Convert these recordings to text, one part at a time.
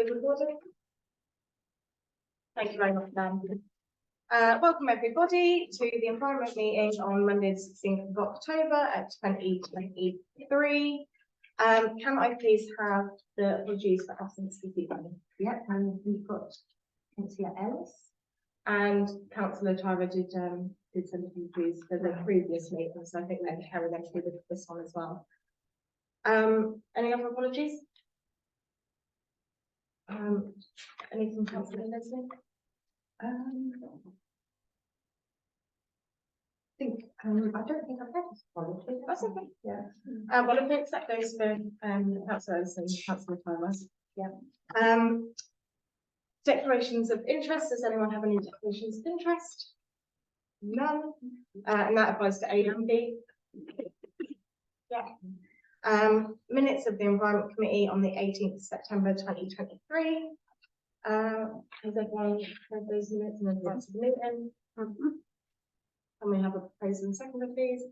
we recording? Thank you very much, Dan. Welcome everybody to the environment meeting on Monday the 16th of October at 2023. Can I please have the apologies for absence this evening? Yeah, and we've got Councillor Ellis. And Councillor Tyra did some apologies for the previous meeting, so I think they're carrying them through this one as well. Any other apologies? Anything, Councillor Leslie? I don't think I've had this apology. That's okay. Yeah. Well, if we accept those for councillors and Councillor Tyra. Yeah. Declarations of interest. Does anyone have any declarations of interest? None. And that applies to A and B. Yeah. Minutes of the Environment Committee on the 18th of September 2023. Has everyone read those minutes in advance of the meeting? Can we have a proposal and seconder, please?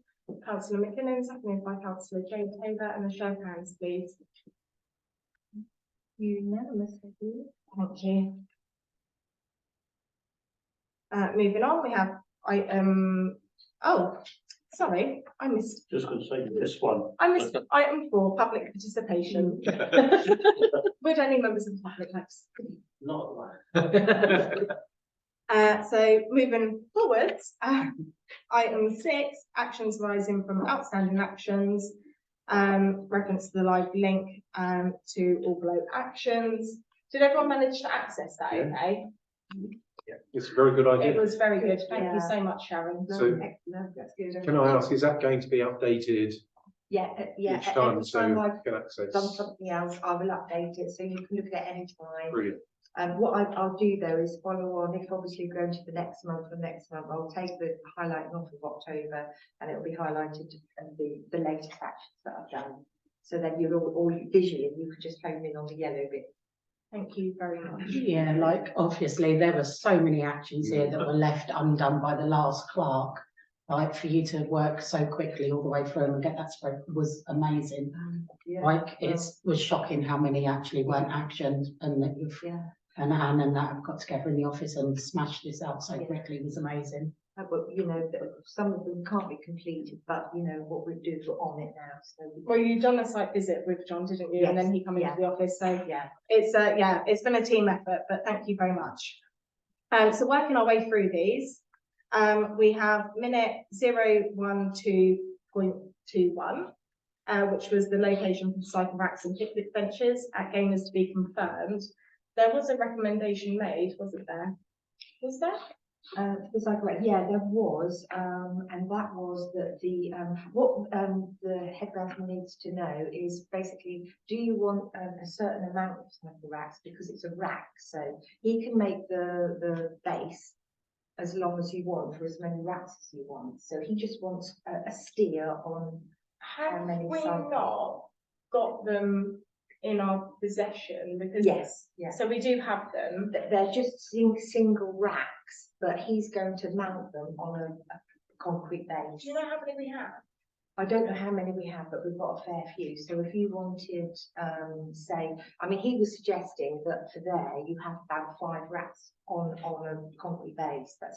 Councillor McKinnon, seconded by Councillor Jane Taylor, and a show of hands, please. Unanimous, thank you. Moving on, we have sorry, I missed. Just going to say this one. I missed item 4, public participation. Would any members of the public like to speak? Not like. So moving forwards, item 6, actions arising from outstanding actions. Reference to the live link to all below actions. Did everyone manage to access that? Yeah. Okay. Yeah, it's a very good idea. It was very good. Thank you so much, Sharon. So, That's good. can I ask, is that going to be updated Yeah, each time so I've you can access? done something else, I will update it so you can look at it any time. Brilliant. What I'll do though is follow on. If obviously you're going to the next month, I'll take the highlighting off of October, and it'll be highlighted the latest actions that I've done. So then you'll all visually you can just hone in on the yellow bit. Thank you very much. Yeah, like obviously there were so many actions here that were left undone by the last clerk. Like for you to work so quickly all the way through and get that spread was amazing. Yeah. Like it was shocking how many actually weren't actioned, and that you've and Anne and that have got together in the office and smashed this out so quickly was amazing. But you know, some of them can't be completed, but you know what we do, we're on it now. So Well, you've done a site visit with John, didn't you? Yes. And then he came into the office. So yeah, it's been a team effort, but thank you very much. So working our way through these, we have minute 012.21, which was the location for cycle racks and picnic benches at gamers to be confirmed. There was a recommendation made, wasn't there? Was there? yeah, there was, and that was that what the head groundsman needs to know is basically, do you want a certain amount of cycle racks, because it's a rack, so he can make the base as long as you want for as many racks as you want. So he just wants a steer on how many we cycle. not got them in our possession? Because Yes. so we do have them. They're just single racks, but he's going to mount them on a concrete base. Do you know how many we have? I don't know how many we have, but we've got a fair few. So if you wanted, he was suggesting that for there you have about 5 racks on a concrete base. That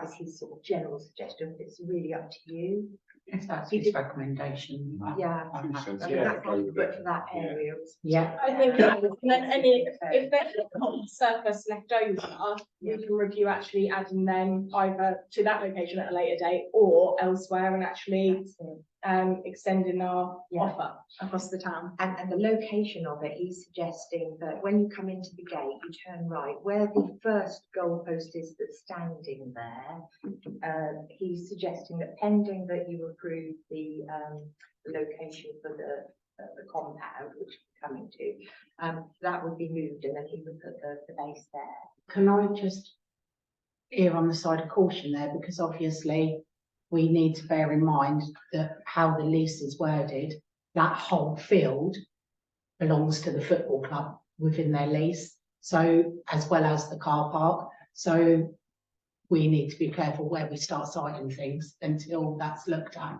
was his sort of general suggestion. It's really up to you. If that's his recommendation. Yeah, I'm happy. I mean, that's adequate for that area. Yeah. I think if there's surplus left over, we can review actually adding them either to that location at a later date or elsewhere, and actually extending our offer across the town. And the location of it, he's suggesting that when you come into the gate, you turn right, where the first goalpost is that's standing there. He's suggesting that pending that you approve the location for the compound, which we're coming to, that would be moved, and then he would put the base there. Can I just err on the side of caution there, because obviously we need to bear in mind that how the lease is worded, that whole field belongs to the football club within their lease, so as well as the car park. So we need to be careful where we start citing things until that's looked at.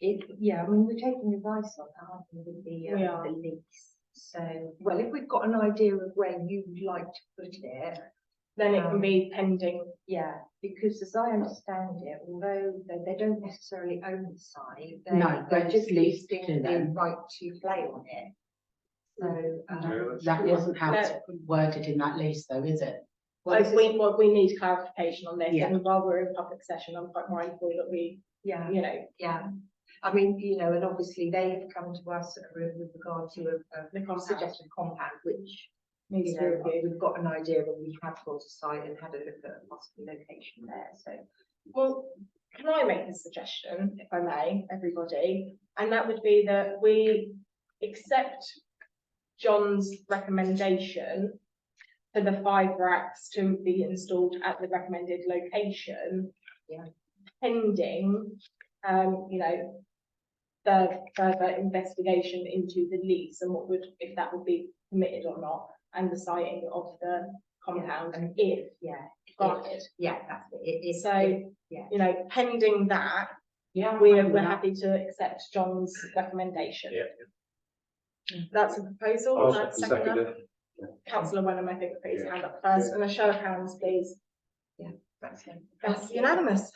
We're taking advice on that, aren't we, with the lease. So, well, if we've got an idea of where you would like to put it, Then it can be pending. yeah, because as I understand it, although they don't necessarily own the site, No, they're but just it's leased leasing to the them. right to play on it. So, That Yeah. wasn't how it's worded in that lease though, is it? well, this is- We need clarification on this, Yeah. and while we're in public session, I'm quite mindful that we, yeah, yeah, I mean, and obviously they have come to us with regard to The a compound. suggested compound, which, needs to be reviewed. we've got an idea and we have gone to site and had a look at a possible location there, so. Well, can I make a suggestion, if I may, everybody? And that would be that we accept John's recommendation for the 5 racks to be installed at the recommended location. Yeah. Pending, the further investigation into the lease and what would, if that would be permitted or not, and the siting of the compound, and if Yeah. granted. Yeah, that's it. It's So, yeah. Pending that, Yeah. we're happy to accept John's recommendation. Yeah. That's a proposal. I'll That's second second. it. Councillor Wenham, I think, put his Yeah. hand up first, and a show of hands, please. That's it. That's unanimous.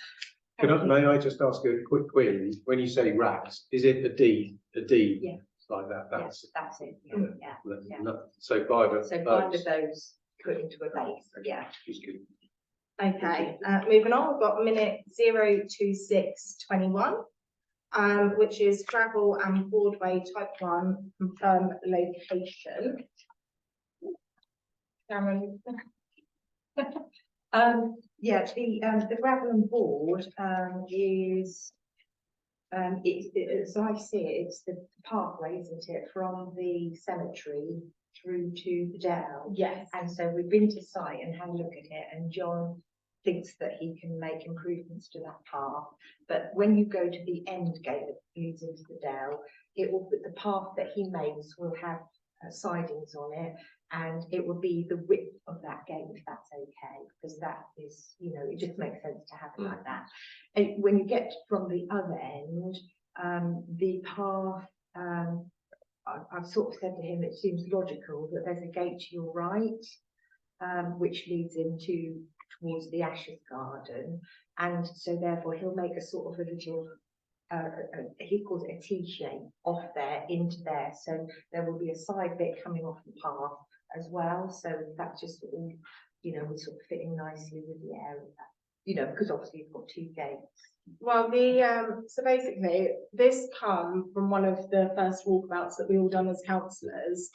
May I just ask a quick query? When you say racks, is it a D? Yeah. Like that, Yes, that's it. Yeah, Mm. yeah. yeah. So 5 of So 5 those. of those put into a base, yeah. Is good. Okay, moving on, we've got minute 02621, which is gravel and Broadway type 1 confirm location. Cameron, Yeah, the gravel and board, is, as I see it, it's the pathway, isn't it, from the cemetery through to the dell. yes, And so we've been to site and had a look at it, and John thinks that he can make improvements to that path. But when you go to the end gate that leads into the dell, the path that he makes will have sidings on it, and it will be the width of that gate, if that's okay, because that is, it just makes sense to have it like that. And when you get from the other end, the path, I've sort of said to him, it seems logical that there's a gate to your right, which leads towards the Ashes Garden, and so therefore he'll make a sort of a little, he calls it a T shape off there into there, so there will be a side bit coming off the path as well, so that just sort of, would sort of fit in nicely with the area, because obviously you've got 2 gates. well, so basically, this come from one of the first walkabouts that we all done as councillors,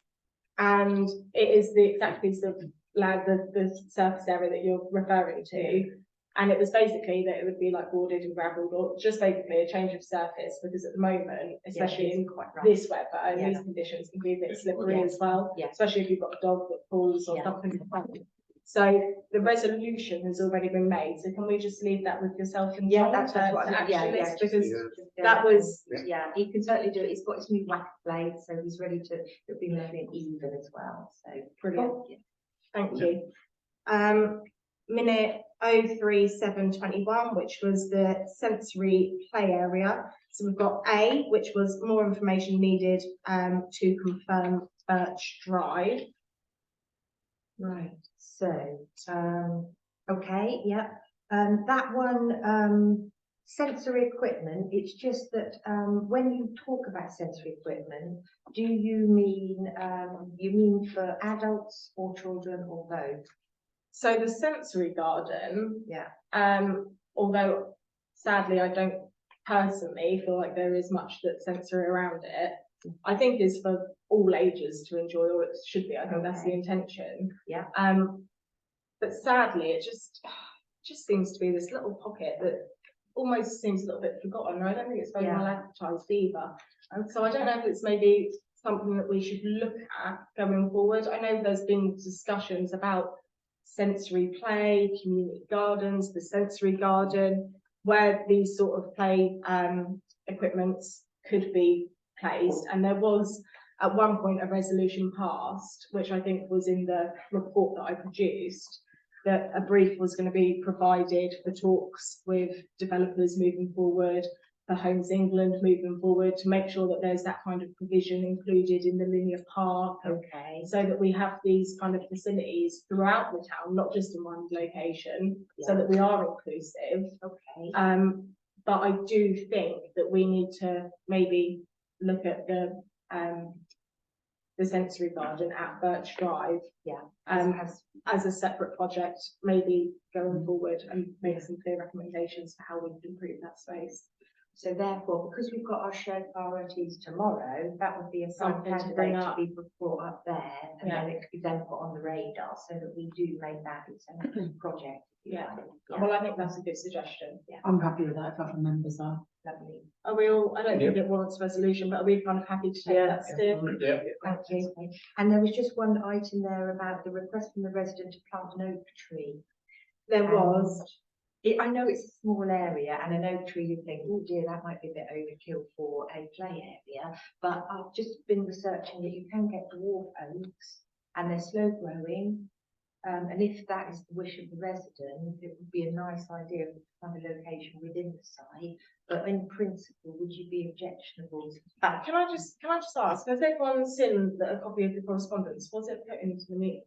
and it is the exact piece of land, the surface area that you're referring to, and it was basically that it would be like boarded and gravelled, or just basically a change of surface, because at the moment, especially in quite right. this weather and Yeah. these conditions, can be a bit slippery Yeah. as well, Yeah. especially if you've got a dog that falls or Yeah. something like that. So the resolution has already been made, so can we just leave that with yourself and Yeah, John that's what to I mean. action this, just- because Yeah. that was, Yeah, he can certainly do it. He's got his new whack blade, so he's ready to, it'll be moving even as well, so. Brilliant. Yeah. thank you. Minute 03721, which was the sensory play area. So we've got A, which was more information needed to confirm Birch Drive. Right, so, okay, yeah, that one, sensory equipment, it's just that, when you talk about sensory equipment, do you mean for adults or children or both? So the sensory garden, Yeah. although sadly I don't personally feel like there is much that's sensory around it, I think is for all ages to enjoy, or it should be. I think that's the Okay. intention. Yeah. But sadly, it just seems to be this little pocket that almost seems a little bit forgotten. I don't think it's very Yeah. well advertised either. So I don't know if it's maybe something that we should look at going forward. I know there's been discussions about sensory play, community gardens, the sensory garden, where these sort of play equipments could be placed. And there was at one point a resolution passed, which I think was in the report that I produced, that a brief was going to be provided for talks with developers moving forward for Homes England moving forward, to make sure that there's that kind of provision included in the linear park, Okay. so that we have these kind of facilities throughout the town, not just in one location, so that we are inclusive. Okay. But I do think that we need to maybe look at the sensory garden at Birch Drive. Yeah. As a separate project, maybe going forward, and make some clear recommendations for how we can improve that space. So therefore, because we've got our shared priorities tomorrow, that would be a prime Something to bring candidate to up. be brought up there, and Yeah. then it could be then put on the radar so that we do make that its own project. Yeah. Yeah. Well, I think that's a good suggestion. I'm happy with that if other members are. Lovely. Are we all, I don't think it warrants resolution, but are we kind of happy to take that steer? Yeah. Thank you. And there was just one item there about the request from the resident to plant an oak tree. There was. I know it's a small area, and an oak tree, you think, oh dear, that might be a bit overkill for a play area. But I've just been researching that you can get dwarf oaks, and they're slow growing. And if that is the wish of the resident, it would be a nice idea to find a location within the site. But in principle, would you be objectionable to that? Can I just ask, has everyone seen a copy of the correspondence? Was it put into the meeting?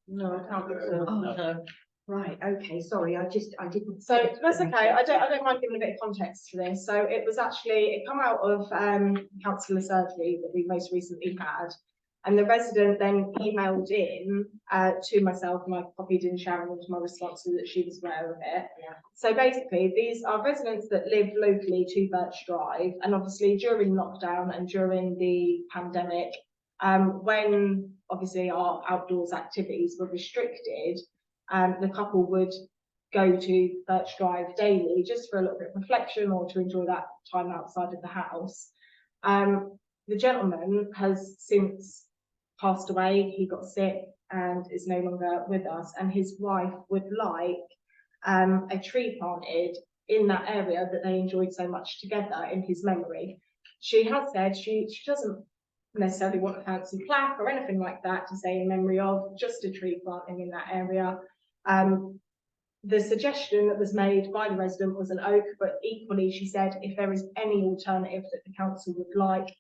No, I can't recall. Oh. No. Right, okay, sorry, I didn't. So that's okay. I don't mind giving a bit of context to this. So it was actually, it come out of councillor surgery that we most recently had. And the resident then emailed in to myself, and I copied in Sharon into my response so that she was aware of it. Yeah. So basically, these are residents that live locally to Birch Drive, and obviously during lockdown and during the pandemic, when obviously our outdoors activities were restricted, the couple would go to Birch Drive daily just for a little bit of reflection or to enjoy that time outside of the house. The gentleman has since passed away. He got sick and is no longer with us, and his wife would like a tree planted in that area that they enjoyed so much together in his memory. She has said she doesn't necessarily want a fancy plaque or anything like that to say in memory of, just a tree planting in that area. The suggestion that was made by the resident was an oak, but equally she said if there is any alternative that the council would like,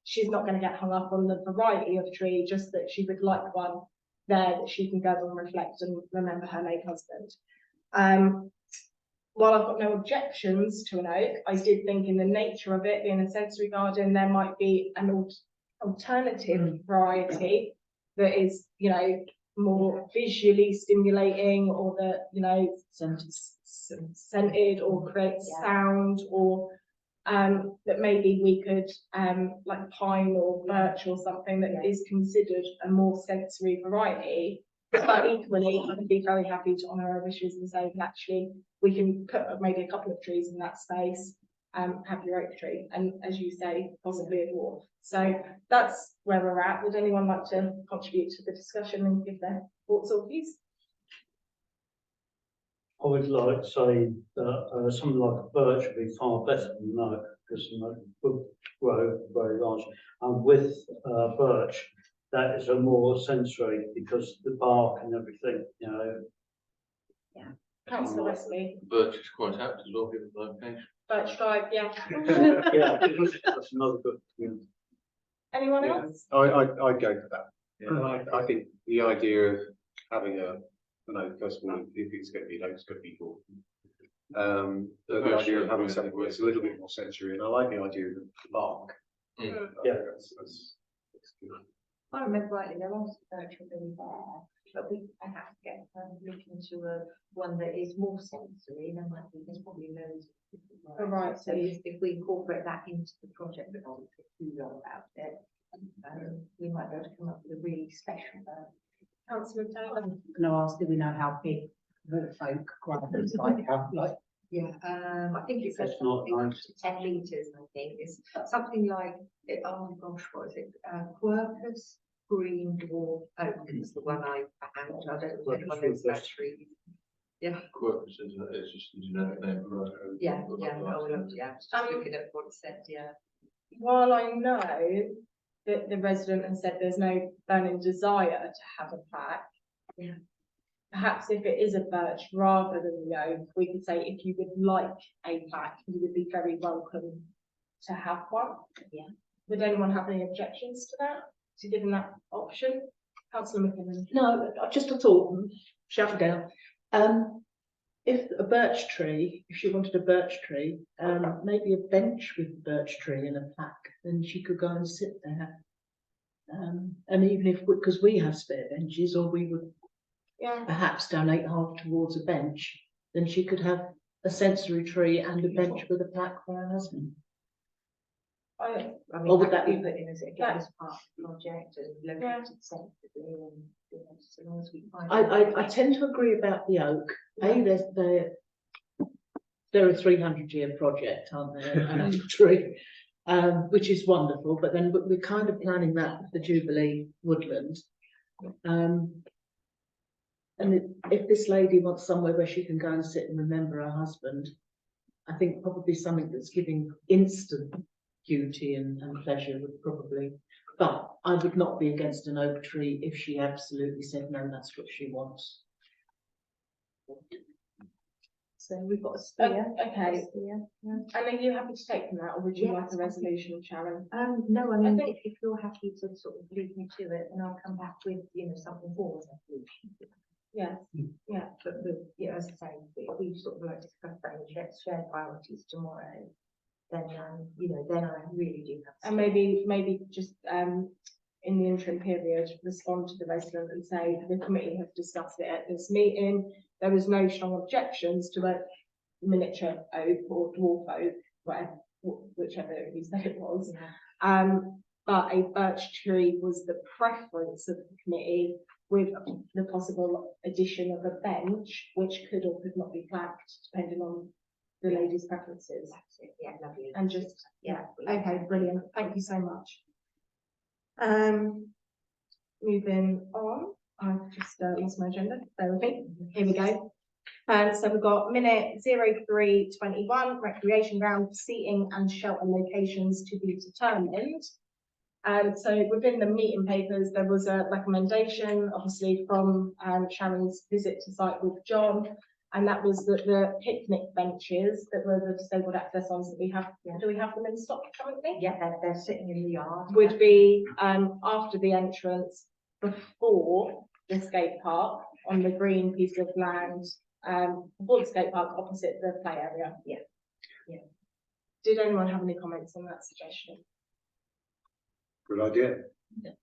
she's not going to get hung up on the variety of tree, just that she would like one there that she can go and reflect and remember her late husband. While I've got no objections to an oak, I did think in the nature of it being a sensory garden, there might be an alternative variety that is, you know, more visually stimulating, or that, you know, scented or creates sound, or that maybe we could like pine or birch or something that is considered a more sensory variety. But equally, I'd be very happy to honour our wishes and say that actually we can put maybe a couple of trees in that space, have your oak tree, and as you say, possibly a dwarf. So that's where we're at. Would anyone like to contribute to the discussion and give their thoughts or views? I would like to say that something like a birch would be far better than an oak, because an oak would grow very large. And with birch, that is a more sensory, because the bark and everything, you know. Councillor Westby. Birch is quite apt to log in the location. Birch Drive, yeah. Yeah, that's another good thing. Anyone Yeah. else? I'd go for that. Yeah, I think the idea of having first of all, if it's going to be an oak, it's going to be dwarf. The idea of having something that's a little bit more sensory, and I like the idea of the bark. Yeah. That's good. If I remember rightly, there are some birch already there, but we have to get look into one that is more sensory. There's probably loads of different varieties. So if we incorporate that into the project, but not too long about it, we might be able to come up with a really special bird. Councillor Taylor. I'm going to ask, do we know how big the folk gardens like? Yeah, I think it says It's not something nice. 10 litres, I think. It's something like, oh gosh, what is it? Quercus green dwarf oak is the one I found. I don't know if anyone knows that tree. Yeah, Quercus is just a generic name for it. yeah, just looking at what it said, yeah. While I know that the resident has said there's no burning desire to have a plaque, perhaps if it is a birch rather than the oak, we could say if you would like a plaque, you would be very welcome to have one. Yeah. Would anyone have any objections to that, to giving that option? Councillor McKinnon. No, just a thought, shout it down. If a birch tree, if she wanted a birch tree, maybe a bench with a birch tree and a plaque, then she could go and sit there. And even if, because we have spare benches, or we would Yeah, perhaps donate half towards a bench, then she could have a sensory tree and a bench with a plaque for her husband. I I Or mean, would that that could be- be put in as, again, as part of the project and located sensibly and, you know, so long as we find. I tend to agree about the oak. They're a 300-year project, aren't they? An oak tree, which is wonderful. But then we're kind of planning that for the Jubilee woodland. And if this lady wants somewhere where she can go and sit and remember her husband, I think probably something that's giving instant beauty and pleasure would probably. But I would not be against an oak tree if she absolutely said no, that's what she wants. So we've got a steer. okay. Yeah. And are you happy to take from that, or would you Yes, like a resolution, Sharon? No, I mean, think- if you're happy to sort of lead me to it, then I'll come back with, you know, something for a resolution. Yes. But the, yeah, as I say, if we sort of like discuss that and share priorities tomorrow, then, you know, then I really do have. And maybe just in the interim period, respond to the resident and say the committee have discussed it at this meeting. There was no strong objections to a miniature oak or dwarf oak, whichever you said it was. But a birch tree was the preference of the committee, with the possible addition of a bench, which could or could not be plaqued, depending on the lady's preferences. That's it, yeah, lovely. And just, Yeah. okay, brilliant, thank you so much. Moving on, I've just lost my agenda, bear with me, here we go. So we've got minute 0321, recreation ground, seating and shelter locations to be determined. So within the meeting papers, there was a recommendation, obviously from Sharon's visit to site with John, and that was that the picnic benches that were the disabled access ones that we have, do we have them in stock currently? Yeah, they're sitting in the yard. Would be after the entrance, before the skate park, on the green piece of land, before the skate park, opposite the play area. Yeah. Did anyone have any comments on that suggestion? Good idea.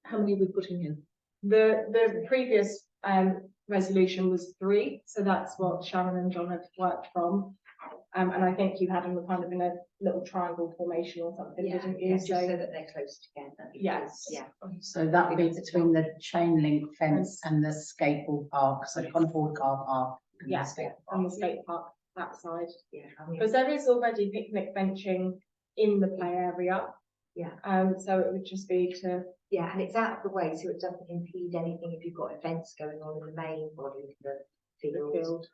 How many are we putting in? The previous resolution was 3, so that's what Sharon and John had worked from. And I think you had them kind of in a little triangle formation or something, Yeah, didn't you? yeah, just so that they're close together. Yes. Yeah. So that would be between the chain link fence and the skateboard park, so Concord car park. and the Yeah, skate on park. the skate park, that side. Yeah, I mean, Because there is already picnic benching in the play area. Yeah. So it would just be to, yeah, and it's out of the way, so it doesn't impede anything if you've got events going on in the main body of the the field. field.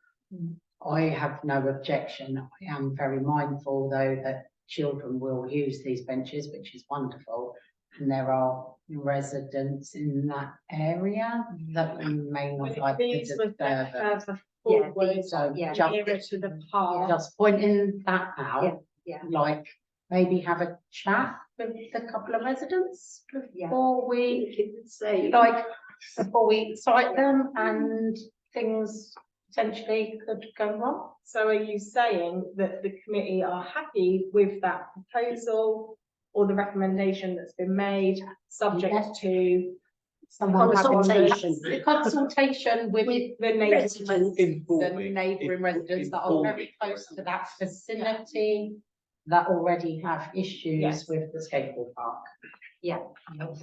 I have no objection. I am very mindful, though, that children will use these benches, which is wonderful. And there are residents in that area that we may not like to These were disturb. further Yeah, forward, these are, yeah, nearer to the park. Just pointing that out, yeah. like maybe have a chat with a couple of residents Yeah. before we like, before we cite them and things potentially could go wrong. So are you saying that the committee are happy with that proposal or the recommendation that's been made, subject to Someone having Consultation. consultation with the neighbours? residents, the Informing, neighbouring residents that are informing very close to residents. that vicinity, that already have issues Yes. with the skateboard park. Yeah.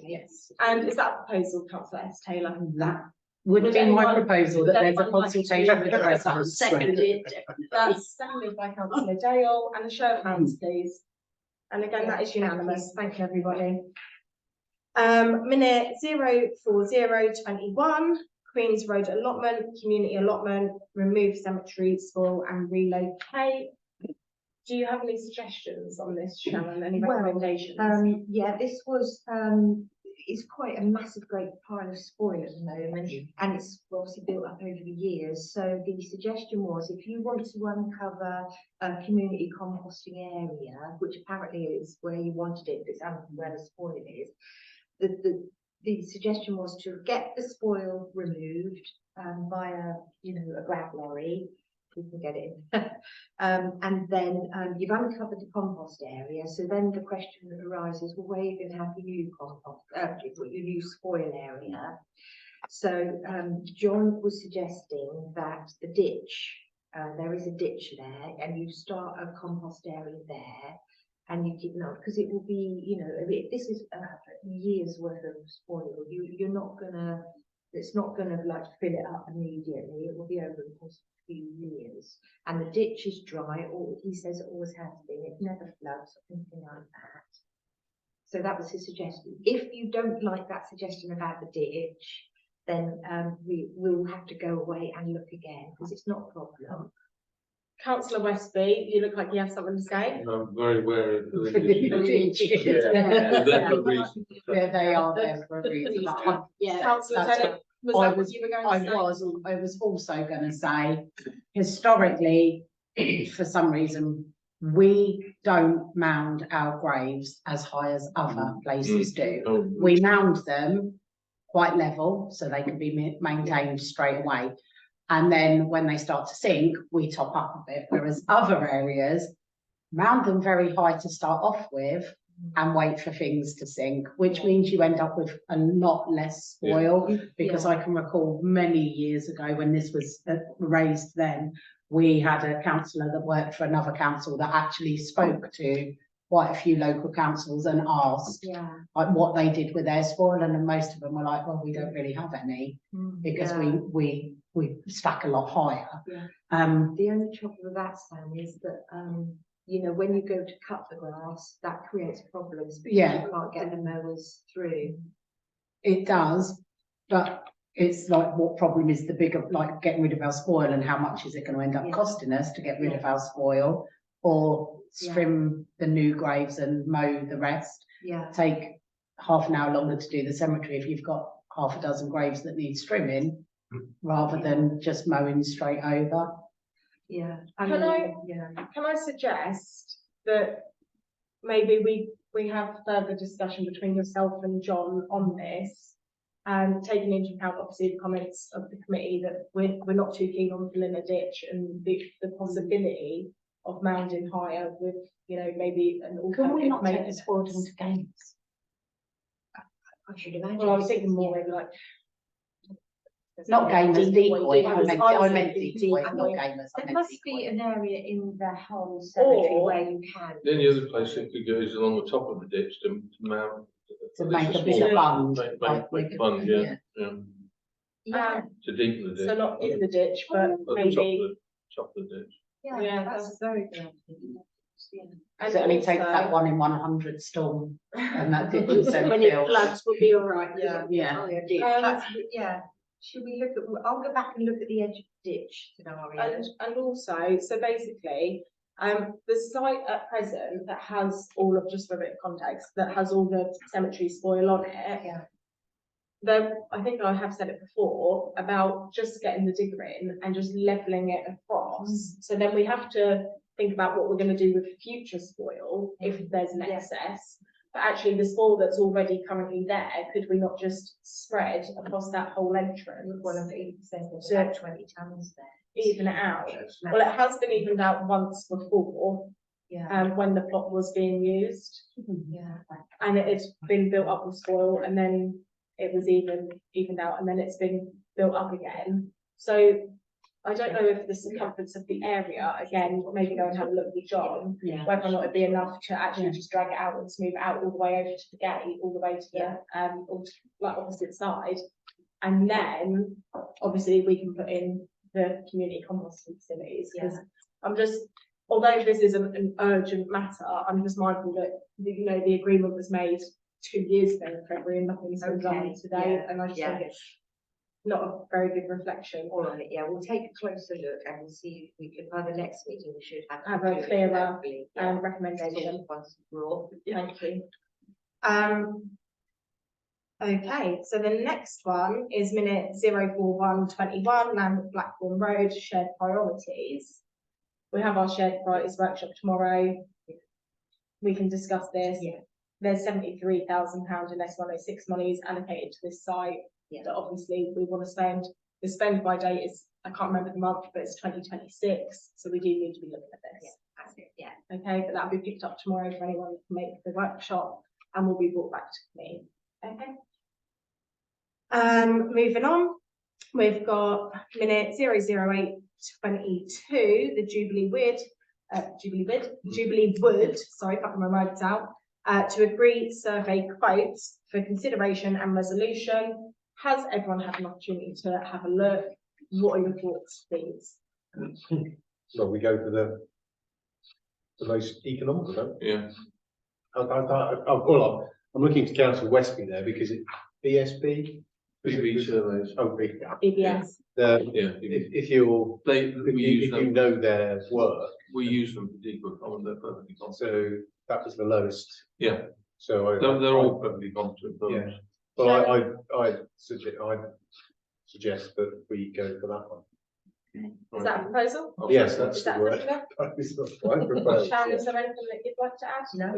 Yes. And is that a proposal, councillor S Taylor? That would Would be my anyone- proposal, would that there's a anyone like to- consultation with the residents. Seconded. That's seconded by councillor Dale, and a show of hands, please. And again, that is unanimous. Thank you, everybody. Minute 04021, Queen's Road allotment, community allotment, remove cemetery, spoil and relocate. Do you have any suggestions on this, Sharon? Any Well, recommendations? Yeah, this was, it's quite a massive great pile of spoil at the moment, and it's, well, obviously built up over the years. So the suggestion was, if you want to uncover a community composting area, which apparently is where you wanted it, it's where the spoil is, the suggestion was to get the spoil removed via, a grab lorry. You can get it in. And then you've uncovered the compost area. So then the question that arises, well, where are you going to have your new compost, your new spoil area? So John was suggesting that the ditch, there is a ditch there, and you start a compost area there, and you keep not, because it will be, this is years worth of spoil. You're not gonna, it's not gonna like fill it up immediately. It will be over the course of a few years, and the ditch is dry. Or he says it always has been. It never floods or anything like that. So that was his suggestion. If you don't like that suggestion about the ditch, then we will have to go away and look again, because it's not a problem. Councillor Westby, you look like you have something to say. I'm very aware of the Yeah, they are there for a reason. Councillor that's Tennant, was I that what was- you were going I to say? was also going to say, historically, for some reason, we don't mound our graves as high as other places do. We mound them quite level, so they can be maintained straight away. And then when they start to sink, we top up a bit, whereas other areas mound them very high to start off with and wait for things to sink, which means you end up with a lot less spoil. Because I can recall many years ago when this was raised then, we had a councillor that worked for another council that actually spoke to quite a few local councils and asked like what they did with their spoil, and then most of them were like, well, we don't really have any, because we stack a lot higher. The only trouble with that, Sam, is that when you go to cut the grass, that creates problems because you can't get the mowers through. It does, but it's like, what problem is the bigger, like getting rid of our spoil, and how much is it going to end up costing us to get rid of our spoil, or trim the new graves and mow the rest? Take half an hour longer to do the cemetery if you've got half a dozen graves that need trimming, rather than just mowing straight over. Can I suggest that maybe we have further discussion between yourself and John on this, and taking into account obviously the comments of the committee that we're not too keen on filling a ditch, and the possibility of mounding higher with, maybe an alternative. Can we not take the maintenance? spoil into games? I should imagine. Well, I was thinking more maybe like. Not gamers, decoy. I was meant thinking decoy, decoy. not gamers. I There meant must be decoy. an area in the whole cemetery Or- where you can. The only other place it could go is along the top of the ditch to mount. To at make least a bit small- of bund, Make like, make make a- fun, yeah. To deepen the ditch. So not in the ditch, but At the maybe. top of the ditch. Yeah, that's very good. It only takes that 1 in 100 storm, and that ditch is so When it filled. floods, we'll be all right. Yeah. Yeah. Oh, ditch. Should we look at? I'll go back and look at the edge of the ditch scenario. And also, so basically, the site at present that has all of, just for a bit of context, that has all the cemetery spoil on it. I think I have said it before about just getting the digger in and just levelling it across. So then we have to think about what we're going to do with future spoil if there's an excess. But actually, the spoil that's already currently there, could we not just spread across that whole entrance? Well, I think there's So- about 20 tons there. Even it out. Well, it has been evened out once before, when the plot was being used, and it had been built up with spoil, and then it was evened out, and then it's been built up again. So I don't know if the circumference of the area, again, maybe go and have a look with John, whether or not it'd be enough to actually just drag it out and smooth it out all the way over to the gate, all the way to the like opposite side. And then obviously we can put in the community composting facilities, because I'm just, although this isn't an urgent matter, I'm just mindful that the agreement was made 2 years ago in February and nothing's been done today, and I just think it's not a very good reflection. All right, we'll take a closer look and we'll see if we can, by the next meeting, we should have A clearer hopefully, recommendation. once more. Thank you. Okay, so the next one is minute 04121, Lambeth Blackburn Road, shared priorities. We have our shared priorities workshop tomorrow. We can discuss this. Yeah. There's £73,000 in S106 monies allocated to this site Yeah. that obviously we want to spend. The spend by date is, I can't remember the month, but it's 2026. So we do need to be looking at this. That's it, yeah. Okay, but that'll be picked up tomorrow for anyone that can make the workshop and will be brought back to me. Okay. Moving on, we've got minute 00822, the Jubilee Wood, sorry, can't remember my words out, to agree survey quotes for consideration and resolution. Has everyone had an opportunity to have a look? What are your thoughts, please? So we go for the most economical, don't we? Yeah, I'm looking to Council Westby there because it BSB. BB surveys. Oh, B. EBS. Yeah, If you're, we use if you them, know their work, we use them for deeper common, they're perfectly competent. so that was the lowest. Yeah, So they're all perfectly competent Yeah. firms. Well, I suggest that we go for that one. Is that a proposal? I'll Yes, second. that's Is the that a word. second? That is what I propose, Sharon, yeah. is there anything that you'd like to add? No.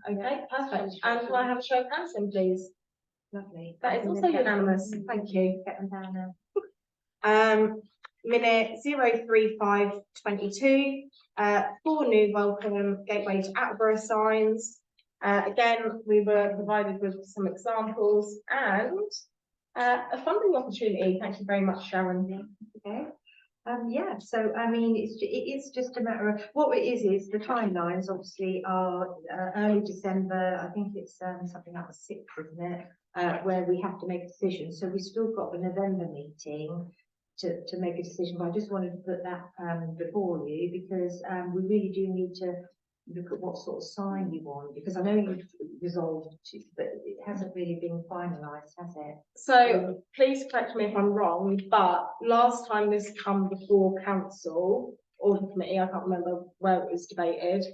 Okay, perfect. And can I have a show of hands then, please? Lovely. That is also unanimous. Thank you. Get them down now. Minute 03522, 4 new welcome gateway to Attleborough signs. Again, we were provided with some examples and a funding opportunity. Thank you very much, Sharon. Okay. Yeah, so I mean, it is just a matter of what it is the timelines obviously are early December. I think it's something like the 6th, isn't it? Where we have to make a decision. So we've still got the November meeting to make a decision. But I just wanted to put that before you because we really do need to look at what sort of sign you want, because I know you've resolved to, but it hasn't really been finalised, has it? So please correct me if I'm wrong, but last time this come before council or the committee, I can't remember where it was debated.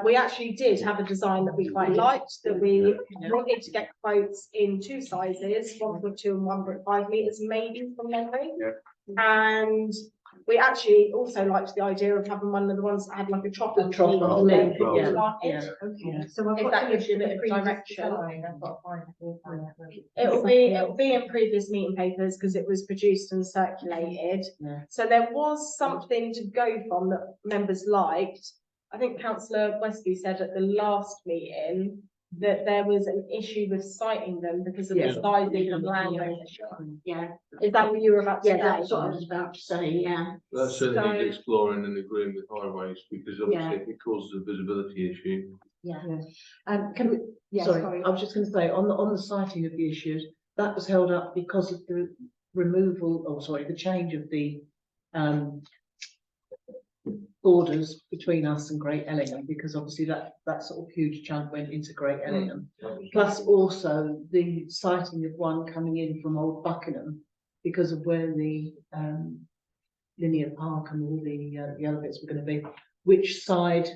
We actually did have a design that we quite liked, that we wanted to get quotes in 2 sizes, 1.2 and 1.5 metres, maybe from memory. Yeah. And we actually also liked the idea of having one of the ones that had like a trough on trough the on end, the yeah. yeah. Okay, so I've If got that to gives you a look bit at of the previous direction. design. I've got to find it. It'll be in previous meeting papers because it was produced and circulated. Yeah. So there was something to go from that members liked. I think Councillor Westby said at the last meeting that there was an issue with citing them because of the Yeah. sizing of land ownership. Yeah. Is that what you were about to say? Yeah, that's what I was about to say, yeah. That certainly So- needs exploring and agreeing with highways, because obviously Yeah. if it causes a visibility issue. Yeah. Can we, Yeah, sorry, I was just going to say, on the citing of the issues, that was held up because of the removal, or sorry, the change of the borders between us and Great Ellingham, because obviously that sort of huge chunk went into Great Ellingham. Plus also the sighting of one coming in from Old Buckingham because of where the linear park and all the other bits were going to be. Which side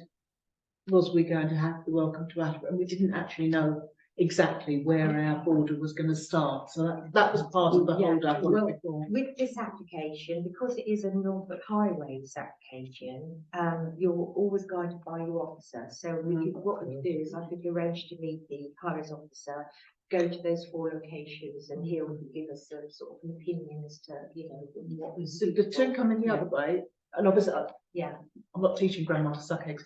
was we going to have the welcome to Attleborough? And we didn't actually know exactly where our border was going to start. So that was part of the Yeah, hold up. well, with this application, because it is a Norfolk Highways application, you're always guided by your officer. So what we could do is I could arrange to meet the highways officer, go to those 4 locations, and he'll give us some sort of opinion as to, you know, what we So the 2 coming the other way, and obviously Yeah. I'm not teaching grandma to suck eggs.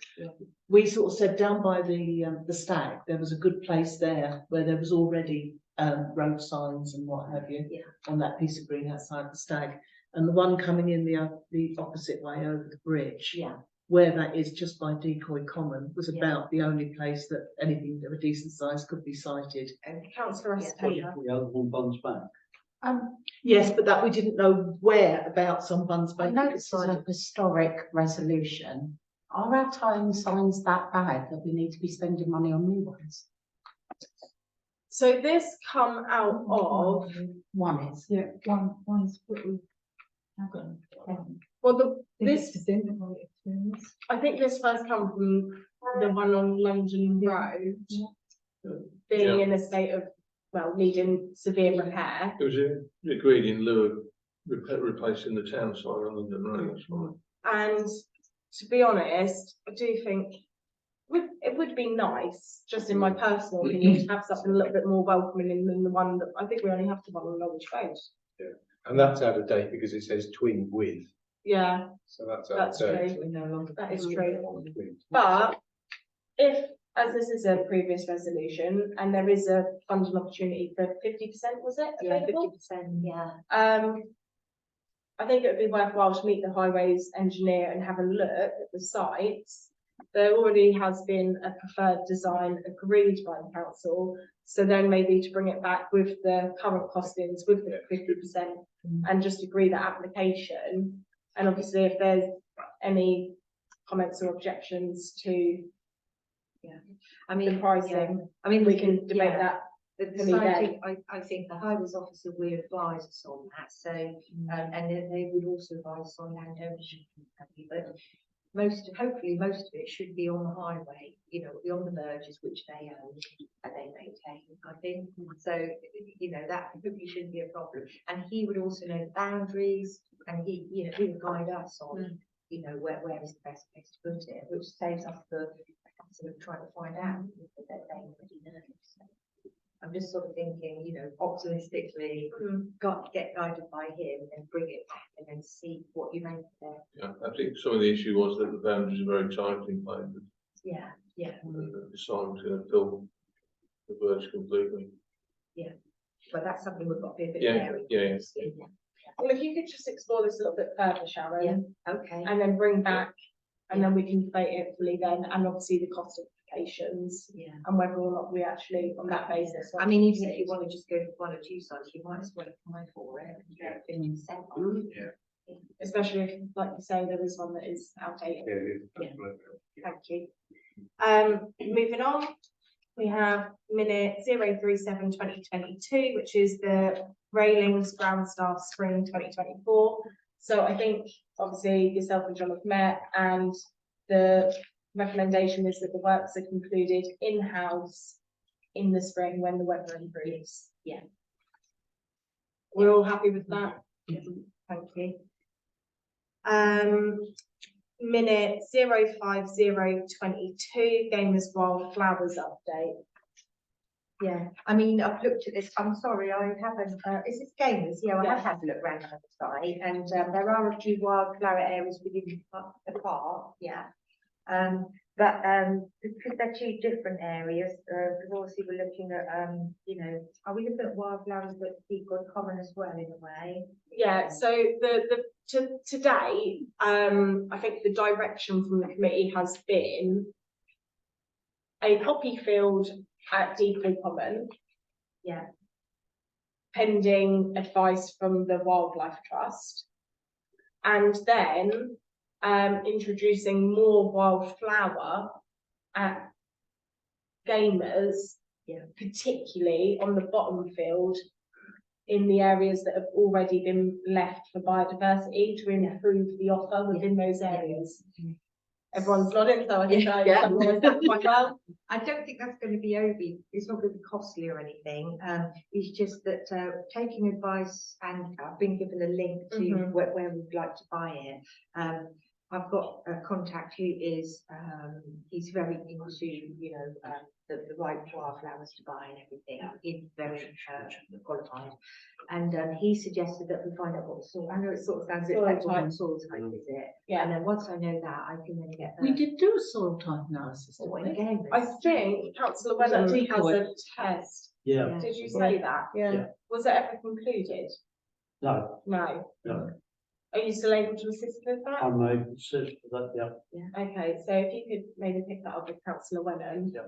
We sort of said down by the stag, there was a good place there where there was already road signs and what have you. Yeah. On that piece of green outside the stag, and the one coming in the opposite way over the bridge. Yeah. Where that is just by Decoy Common was Yeah. about the only place that anything of a decent size could be sighted. And Councillor Yeah. Taylor. The other one buns back. Yes, but that we didn't know where about some buns. I know this is a historic resolution. Are our time signs that bad that we need to be spending money on new ones? So this come out of, One is. Yeah, one's what we haven't. well, this, Presentable experience. I think this first come from the one on London Road. Being in a state of well, needing severe repair. It was agreed in lieu of replacing the town sign on London Road, that's right. And to be honest, I do think it would be nice, just in my personal opinion, to have something a little bit more welcoming than the one that I think we only have to one on Norwich Road. And that's out of date because it says twin with, Yeah, so that's out that's of date. true. We no longer. That is true. Twin. But if, as this is a previous resolution, and there is a funding opportunity for 50%, was it Yeah, available? 50%, yeah. I think it would be worthwhile to meet the highways engineer and have a look at the sites. There already has been a preferred design agreed by the council, so then maybe to bring it back with the current costings with the 50% and just agree that application. And obviously, if there's any comments or objections to I mean, the pricing, I mean, we can debate yeah. that. The Can we society, I think the highways officer will advise us on that, so, and then they would also advise us on land ownership, but hopefully most of it should be on the highway, you know, on the verges which they own and they maintain, I think, so, you know, that hopefully shouldn't be a problem. And he would also know the boundaries, and he, you know, he would guide us on, you know, where is the best place to put it, which saves us the sort of trying to find out that they already know. So I'm just sort of thinking, you know, optimistically, get guided by him and bring it back and then see what you make there. Yeah, I think some of the issue was that the boundaries are very tightly placed. Yeah, yeah, The sign's going to fill the verge completely. but that's something we've got to be a bit Yeah, wary of. yeah. Well, if you could just explore this a little bit further, Sharon, Yeah, okay. and then bring back, and then we can debate it fully then, and obviously the cost implications, Yeah. and whether or not we actually, on that basis. I mean, even if you want to just go for one or two sites, you might as well apply for it and get 50% off. Yeah. Especially if, like you say, there is one that is outdated. Yeah, it is. Yeah. Thank you. Moving on, we have minute 037/2022, which is the railings ground staff spring 2024. So I think obviously yourself and John have met, and the recommendation is that the works are concluded in-house in the spring when the weather improves. Yeah. We're all happy with that? Yeah. Thank you. Minute 050/22, Gamers Wildflowers update. Yeah, I mean, I've looked at this, I'm sorry, I haven't, is this gamers? Yeah, I have had a look around the site, and there are a few wildflower areas within the park, yeah. But because they're two different areas, because obviously we're looking at, you know, are we looking at wildflowers that people are common as well in a way? Yeah, so today, I think the direction from the committee has been a poppy field at Depot Common. Yeah. Pending advice from the Wildlife Trust. And then introducing more wildflower at Gamers, particularly on the bottom field in the areas that have already been left for biodiversity to improve the offer within those areas. Everyone's nodding, so I think I summarised that quite well. I don't think that's going to be it's not going to be costly or anything. It's just that taking advice, and I've been given a link to where we'd like to buy it. I've got a contact who is, he's very into, you know, the right wildflowers to buy and everything. He's very qualified. And he suggested that we find out what the soil, I know it sort of sounds a bit like what soil type is it? Yeah. And then once I know that, I can then get. We did do a soil type analysis, didn't we? Again, I think Councillor Wenham has a test. Yeah, Did you say that? Yeah. Was it ever concluded? no, No. no, Are you still able to assist with that? I may sit for that, yeah. Okay, so if you could maybe pick that up with Councillor Wenham. Yeah.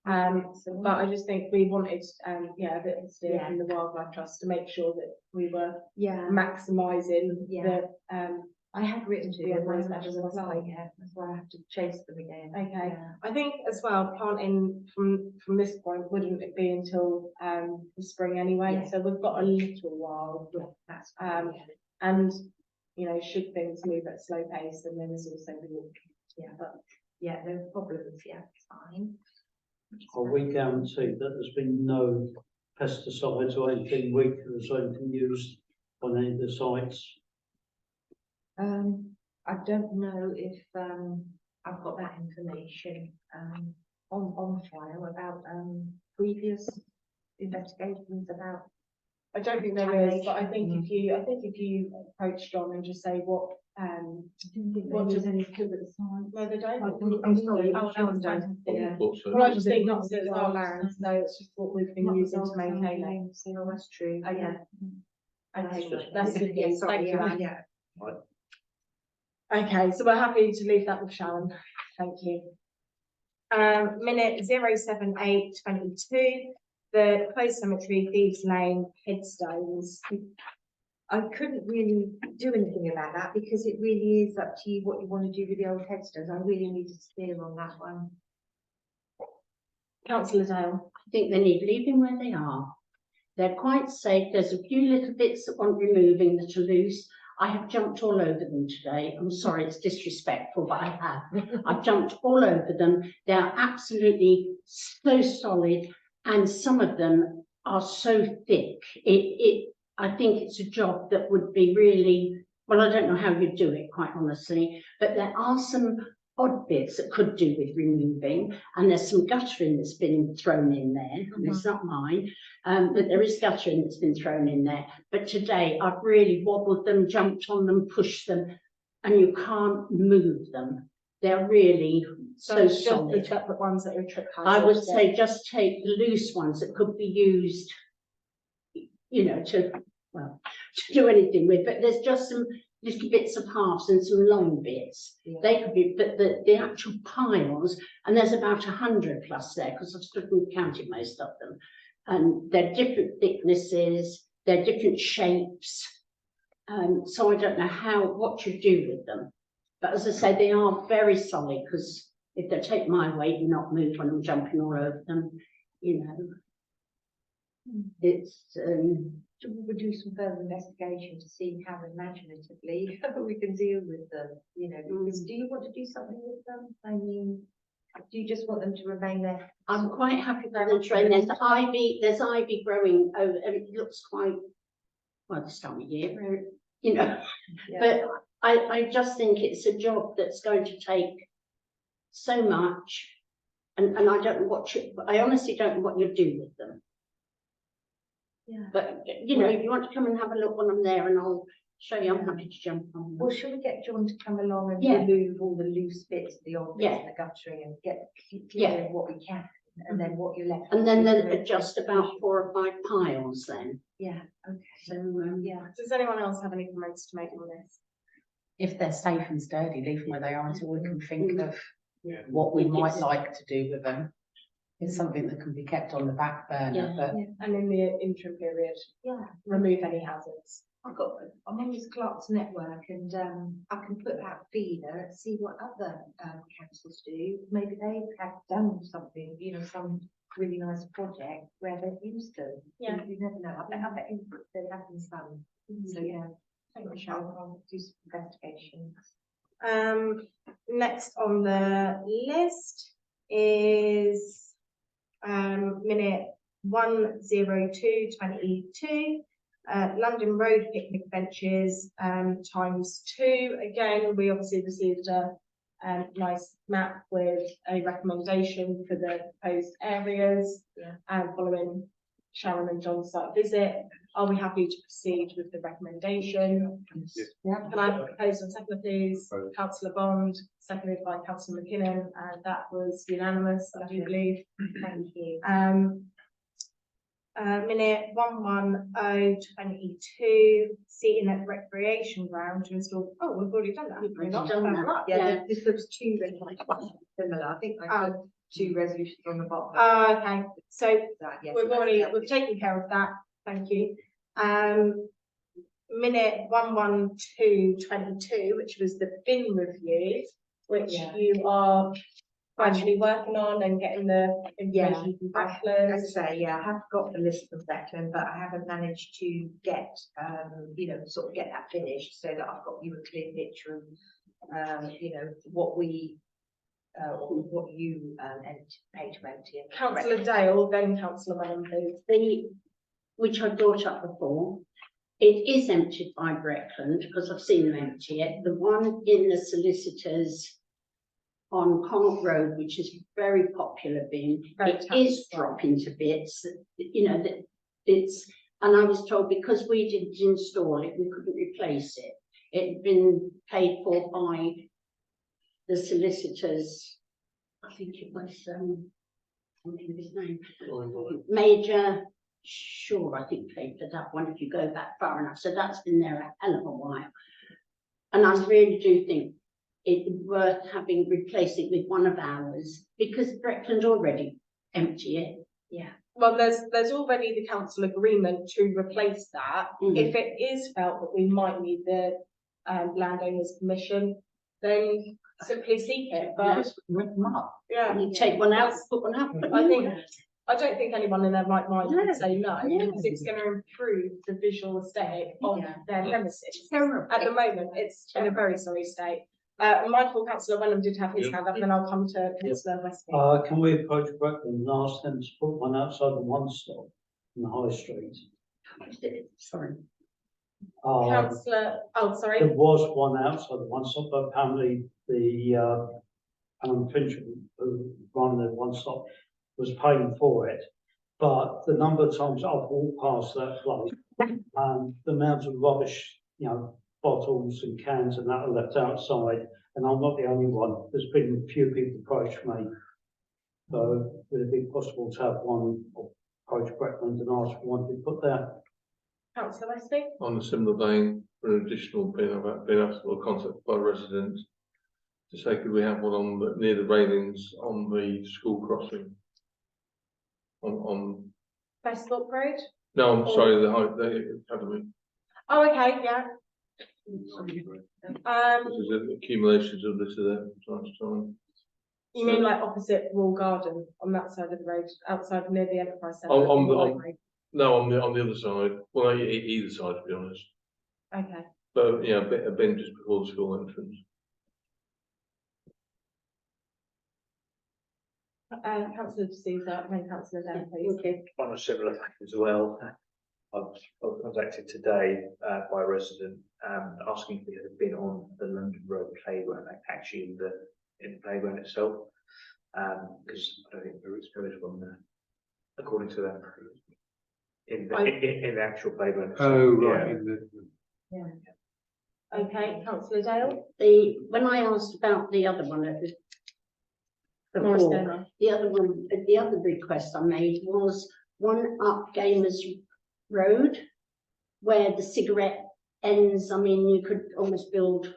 But I just think we wanted, a bit of steer Yeah. from the Wildlife Trust to make sure that we were yeah. maximising Yeah. the, I had written to Yeah, them, where's I that was as well? like, yeah, that's why I have to chase them again. Okay. Yeah. I think as well, planting from this point wouldn't it be until the spring anyway, Yeah. so we've got a little while. Yeah, that's fine, yeah. And, you know, should things move at a slow pace, and then there's also the, But yeah, no problems, yeah, it's fine. Are we guaranteed that there's been no pesticides or anything weakers or anything used on any of the sites? I don't know if, I've got that information, on file about, previous investigations about. I don't think there is, but I think if you approach John and just say what, I didn't think What there was does- any clue at the time. no, they don't. I'm sorry, Oh, John that's don't. fine. I thought so. Well, I just think not that it's our land, so it's just what we've been Not using with to our maintain it. land, so Oh, that's true, Okay. yeah. Okay, that's good Yeah, news, sorry, thank you, yeah, Anne. yeah. Okay, so we're happy to leave that with Sharon, thank you. Minute 07822, the closed cemetery, Thieves Lane, headstones. I couldn't really do anything about that because it really is up to you what you want to do with the old headstones. I really need to steer on that one. Councillor Dale. I think they need leaving where they are. They're quite safe. There's a few little bits that want removing that are loose. I have jumped all over them today. I'm sorry, it's disrespectful, but I have. I've jumped all over them. They are absolutely so solid, and some of them are so thick. I think it's a job that would be really, well, I don't know how you do it, quite honestly, but there are some odd bits that could do with removing, and there's some guttering that's been thrown in there, and it's not mine, but there is guttering that's been thrown in there. But today I've really wobbled them, jumped on them, pushed them, and you can't move them. They're really so it's just the solid. separate ones that are trip I would hazards, say just take the loose ones that could be used, you know, to do anything with, but there's just some little bits of halves and some long bits. Yeah. They could be, but the actual piles, and there's about 100 plus there, because I've stood and counted most of them. And they're different thicknesses, they're different shapes. So I don't know what you do with them. But as I say, they are very solid, because if they take my weight and not move when I'm jumping all over them, you know, it's, We'll do some further investigation to see how imaginatively we can deal with them, you know, because do you want to do something with them? I mean, do you just want them to remain there? I'm quite happy with the train. There's ivy growing over, and it looks quite, well, this time of year, you know. Yeah. But I just think it's a job that's going to take so much, and I don't know I honestly don't know what you do with them. Yeah. But, you know, if you want to come and have a look when I'm there, and I'll show you, I'm happy to jump on them. Well, shall we get John to come along and Yeah. remove all the loose bits, the odd bits, Yeah. and the guttering, and get clear Yeah. of what we can, and then what you're left. And then with, there's we can just about 4 or 5 piles then. Yeah, okay, So, yeah. Does anyone else have any comments to make on this? If they're safe and sturdy, leave them where they are until we can think of Yeah. what we might Yes. like to do with them. It's something that can be kept on the back burner, but And in the interim period, Yeah, remove any hazards. I'm on this Clerks network, and I can put out feeder, see what other councils do. Maybe they have done something, you know, some really nice project where they've used them. Yeah. You never know. I bet there have been some. So yeah, thank you, Sharon. I'll do some investigation. Next on the list is minute 10222, London Road picnic benches, ×2. Again, we obviously received a nice map with a recommendation for the proposed areas. Yeah. Following Sharon and John's site visit, are we happy to proceed with the recommendation? Yes. Can I propose on second, please? Proposed. Councillor Bond, seconded by Councillor McKinnon, and that was unanimous, I do believe. Thank you. Minute 11022, seating at recreation ground to install, oh, we've already done that. We've We're already not done done that. that. Yeah, this looks 2 resolutions similar. I think I put 2 resolutions on the bottom. Okay, so That, yes, we've taken care of that, thank you. Minute 11222, which was the bin review, which Yeah. you are actually working on and getting the information from As bachelors. I say, yeah, I have got the list from Declan, but I haven't managed to get, you know, sort of get that finished so that I've got you a clear picture of, you know, what we, or what you anticipate to empty. Councillor Dale, then Councillor Mellon, please. which I brought up before. It is emptied by Breckland, because I've seen them empty it. The one in the solicitors on Park Road, which is a very popular bin, Very it taxed. is dropping to bits, you know, that it's, and I was told because we didn't install it, we couldn't replace it. It had been paid for by the solicitors, I think it was, I can't think of his name, Major Sure, I think paid for that one if you go back far enough, so that's been there a hell of a while. And I really do think it's worth having, replace it with one of ours, because Breckland already empty it. Yeah. Well, there's already the council agreement to replace that. If it is felt that we might need the landowner's permission, then simply seek it, but Just rip them up. yeah. You take one out, put one up. I don't think anyone in their right mind No, would say no, no. because it's going to improve the visual aesthetic of Yeah. their premises. Terrible. At the moment, it's in a very sorry state. Mindful councillor Wenham did have his Yeah. hand up, then I'll come to councillor Westby. Can we approach Breckland and ask them to put one outside the one stop in the high street? Sorry. Councillor, oh, sorry. There was one outside the one stop, but apparently the Finch who run the one stop was paying for it. But the number of times I've walked past that place, and the amount of rubbish, you know, bottles and cans and that are left outside, and I'm not the only one. There's been a few people approach me. So would it be possible to have one approach Breckland and ask for one to be put there? Councillor Westby. On a similar vein, for an additional bin, I've been asked for contact by residents to say, could we have one on the, near the railings on the school crossing? On Westthorpe Road. no, I'm sorry, the academy. Oh, okay, yeah. There's accumulations of litter there from time to time. You mean like opposite Wall Garden on that side of the road, outside near the Enterprise Centre? On the- library? No, on the other side. Well, either side, to be honest. Okay. But yeah, a bin just before the school entrance. Councillor D'Souza, and then Councillor Dale, please. Okay. On a similar fact as well, I was contacted today by a resident asking if it had been on the London Road playground, actually in the playground itself, because I don't think there is one there, according to them, in the actual playground. itself. Oh, right. Yeah. in the- Okay, Councillor Dale. When I asked about the other one, it was Morris before, Bowman. the other request I made was one up Gamers Road, where the cigarette ends. I mean, you could almost build,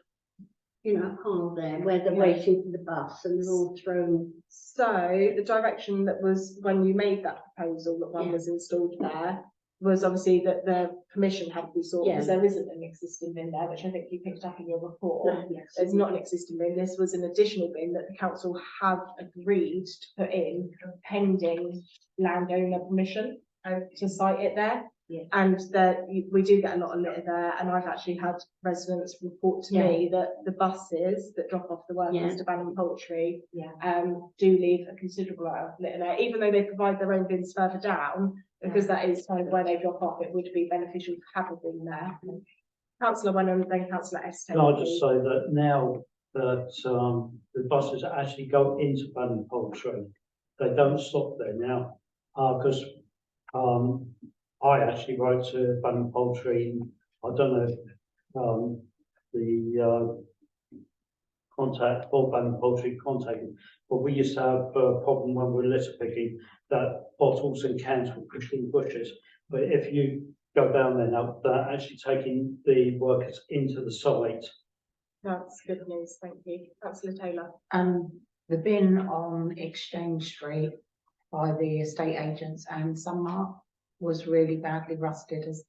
you know, a pile there where they're waiting for the bus and they're all thrown. So the direction that was, when you made that proposal, that one was installed there, was obviously that the permission had to be sought, because there isn't an existing bin there, which I think you picked up in your report. Yes. There's not an existing bin. This was an additional bin that the council have agreed to put in pending landowner permission to site it there. Yeah. And that we do get a lot of litter there, and I've actually had residents report to me that the buses that drop off the workers to Bannon Poultry do leave a considerable amount of litter there, even though they provide their own bins further down, because that is kind of where they drop off. It would be beneficial to have a bin there. Councillor Wenham, then Councillor Esther. Can I just say that now that the buses actually go into Bannon Poultry, they don't stop there now, because I actually wrote to Bannon Poultry, and I don't know if the contact for Bannon Poultry contacted, but we used to have a problem when we were litter picking, that bottles and cans were pushed in bushes. But if you go down there now, they're actually taking the workers into the site. That's good news, thank you. Councillor Taylor. The bin on Exchange Street by the estate agents and Sunmark was really badly rusted as.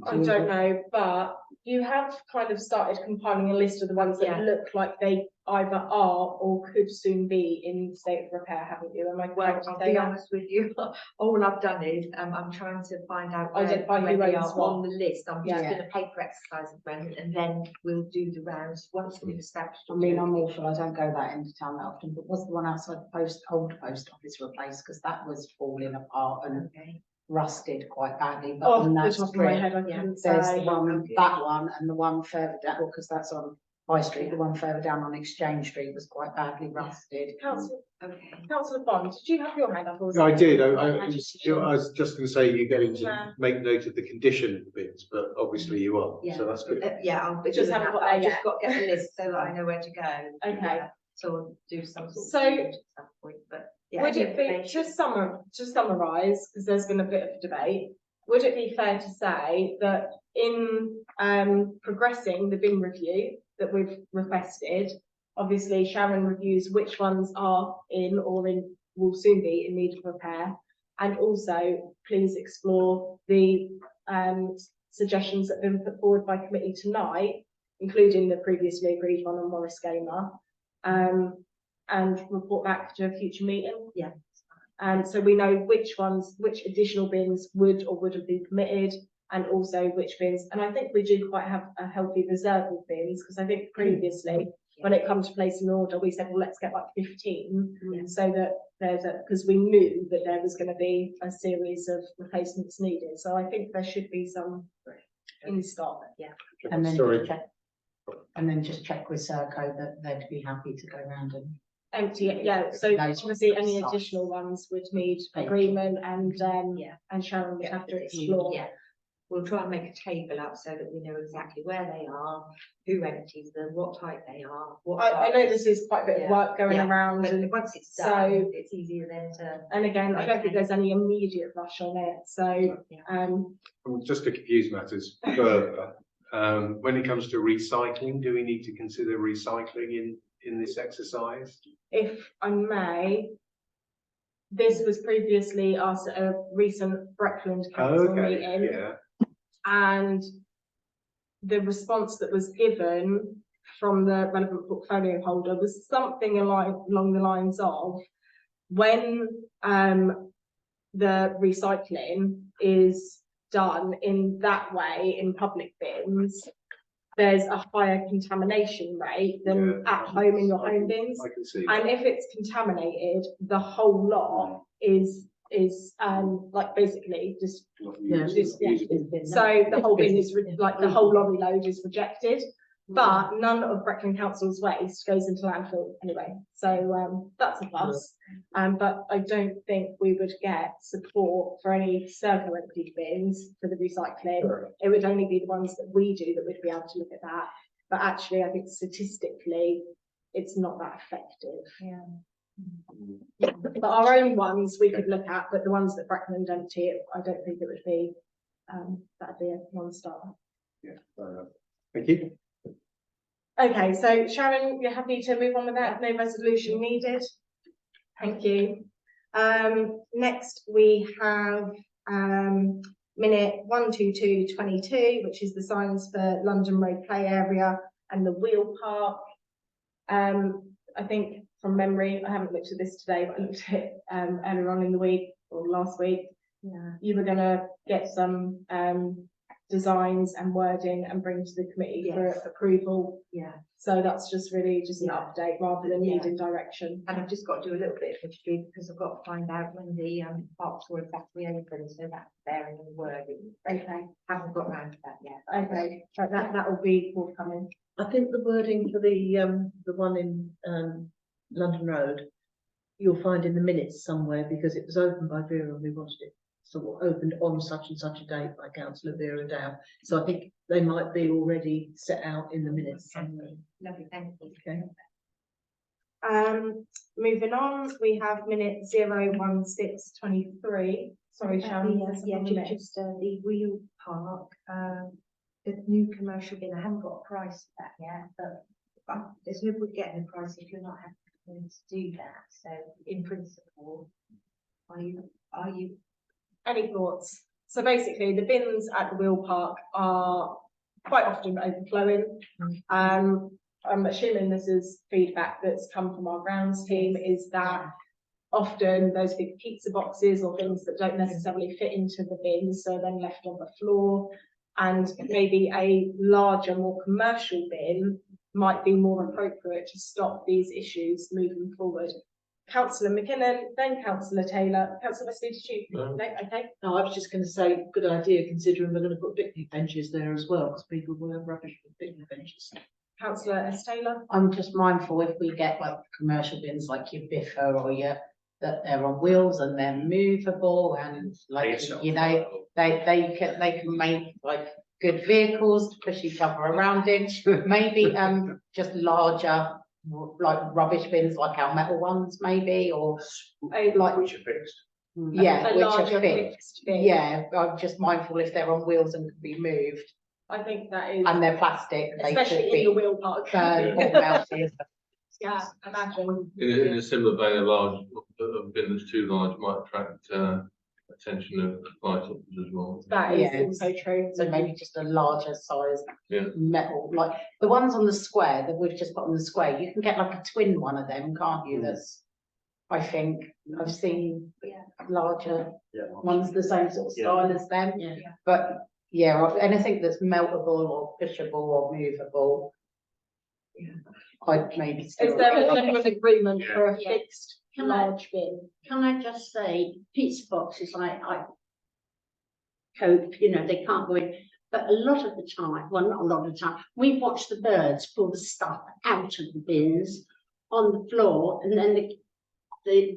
I don't know, but you have kind of started compiling a list of the ones that look like they either are or could soon be in state of repair, haven't you? Am I correct to I'll say be that? honest with you, all I've done is, I'm trying to find out Identify who where they owns are what. on the list. I'm just Yeah. doing a paper exercise at the moment, and then we'll do the rounds once we've established. I mean, I'm awful, I don't go that into town that often, but was the one outside the old post office replaced, because that was falling apart and Okay. rusted quite badly, but Off on the that top of my strip, head, I yeah, couldn't there's the say. one, that one, and the one further down, because that's on High Street, the one further down on Exchange Street was quite badly rusted. Councillor, Okay. Councillor Bond, did you have your hand up? Or was I it- did, I Agitation? was just gonna say you're going Yeah. to make note of the condition of the bins, but obviously you are, Yeah. so that's good. Yeah, I'll be Just doing haven't that, got but there I've just yet. got to get the list so that I know where to go. Okay. Yeah, so I'll do some sort of. So- report at some point, but. yeah, Would any it be, information. to summarise, because there's been a bit of debate, would it be fair to say that in progressing the bin review that we've requested, obviously Sharon reviews which ones are in or will soon be in need of repair, and also please explore the suggestions that have been put forward by committee tonight, including the previously agreed one on Morris Gamer, and report back to a future meeting. Yeah. So we know which additional bins would or wouldn't be permitted, and also which bins, and I think we do quite have a healthy reserve of bins, because I think previously, when it comes to placing an order, we said, well, let's get like 15, so that because we knew that there was going to be a series of replacements needed, so I think there should be some in stock. And then Sorry. just check, and then just check with Serco that they'd be happy to go around and. Empty it, yeah, so Those obviously any sites. additional ones would need Thank you. agreement, and Yeah. and Sharon would Yeah. have to explore. Yeah, we'll try and make a table up so that we know exactly where they are, who empties them, what type they are. What I know size. this is quite a bit of work going Yeah. around, But and once it's so- done, it's easier then to. and again, I don't think there's any immediate rush on it, so Just to confuse matters further, when it comes to recycling, do we need to consider recycling in this exercise? if I may, this was previously asked at a recent Breckland council meeting, Yeah, and the response that was given from the relevant portfolio holder was something along the lines of, when the recycling is done in that way in public bins, there's a higher contamination rate than Yeah. at home in your home bins. I can see. And if it's contaminated, the whole lot is like basically just, Yeah. so the whole bin is like the whole lorry load is rejected. But none of Breckland Council's waste goes into landfill anyway, so that's a plus. But I don't think we would get support for any circle empty bins for the recycling. It would only be the ones that we do that would be able to look at that. But actually, I think statistically, it's not that effective. But our own ones we could look at, but the ones that Breckland empty, I don't think it would be, that'd be a non-starter. Yeah, fair enough. Thank you. Okay, so Sharon, you're happy to move on with that? No resolution needed? Thank you. Next we have minute 12222, which is the signs for London Road Play Area and the Wheel Park. I think from memory, I haven't looked at this today, but I looked at it earlier on in the week or last week. You were going to get some designs and wording and bring to the committee for approval. So that's just really just an update rather than needing direction. And I've just got to do a little bit of history because I've got to find out when the parks were exactly open, so that's there in the wording. Okay, Haven't got round to that yet. okay, so that will be forthcoming. I think the wording for the one in London Road, you'll find in the minutes somewhere, because it was opened by Vera and we wanted it sort of opened on such and such a date by Councillor Vera Dow. So I think they might be already set out in the minutes somewhere. Lovely, thank you. Okay. Moving on, we have minute 01623. Sorry, Sharon. there's something on the minutes. Just the Wheel Park, the new commercial bin. I haven't got a price for that yet, but there's no point getting a price if you're not happy to do that. So in principle, are you? Any thoughts? So basically, the bins at the Wheel Park are quite often overflowing. I'm assuming this is feedback that's come from our grounds team, is that often those big pizza boxes or things that don't necessarily fit into the bins are then left on the floor, and maybe a larger, more commercial bin might be more appropriate to stop these issues moving forward. Councillor McKinnon, then Councillor Taylor. Councillor Wesley, did you? No. No, okay. No, I was just going to say, good idea, considering we're going to put picnic benches there as well, because people will have rubbish for picnic benches. Councillor S Taylor. I'm just mindful if we get like commercial bins like your Biffa or your, that they're on wheels and they're movable and like, you know, they can make like good vehicles to push each other around in. Maybe just larger like rubbish bins like our metal ones maybe, or like, Which are fixed. yeah, A which larger are fixed. fixed bin. Yeah, I'm just mindful if they're on wheels and can be moved I think that is, and they're plastic, they especially could in the be wheel park. burned or melted. Yeah, imagine. In a similar vein, a large, a bin that's too large might attract, attention of fire stoppers as well. That is Yeah. also true. So maybe just a larger size Yeah. metal, like the ones on the square that we've just got on the square, you can get like a twin one of them, can't you? That's, I think, I've seen larger Yeah. ones, the same sort of Yeah. style as them. Yeah. But yeah, anything that's meltable or pushable or movable. I'd maybe Is still. there a general agreement for a Yeah. fixed Can I- large bin? Can I just say, pizza boxes, I hope, you know, they can't go in, but a lot of the time, well, not a lot of the time, we watch the birds pull the stuff out of the bins on the floor, and then the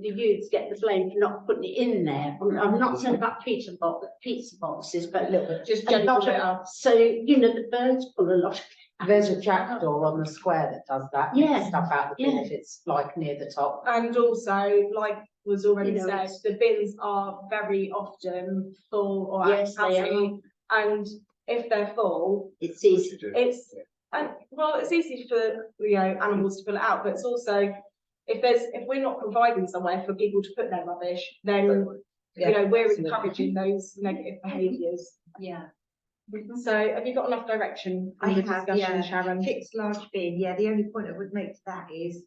youths get the blame for not putting it in there. I'm not saying about pizza boxes, but Just a lot general. of, so, you know, the birds pull a lot of. There's a trapdoor on the square that does that, Yeah, takes stuff out the bin yeah. if it's like near the top. And also, like was already You know, said, it's- the bins are very often full or at Yes, they capacity. And if they're full, It's easy. it's, and well, it's easy for, you know, animals to pull it out, but it's also, if we're not providing somewhere for people to put their rubbish, then, you know, we're absolutely. encouraging those negative behaviours. Yeah. So have you got enough direction I in the have, discussion, yeah. Sharon? Fixed large bin, yeah, the only point I would make to that is,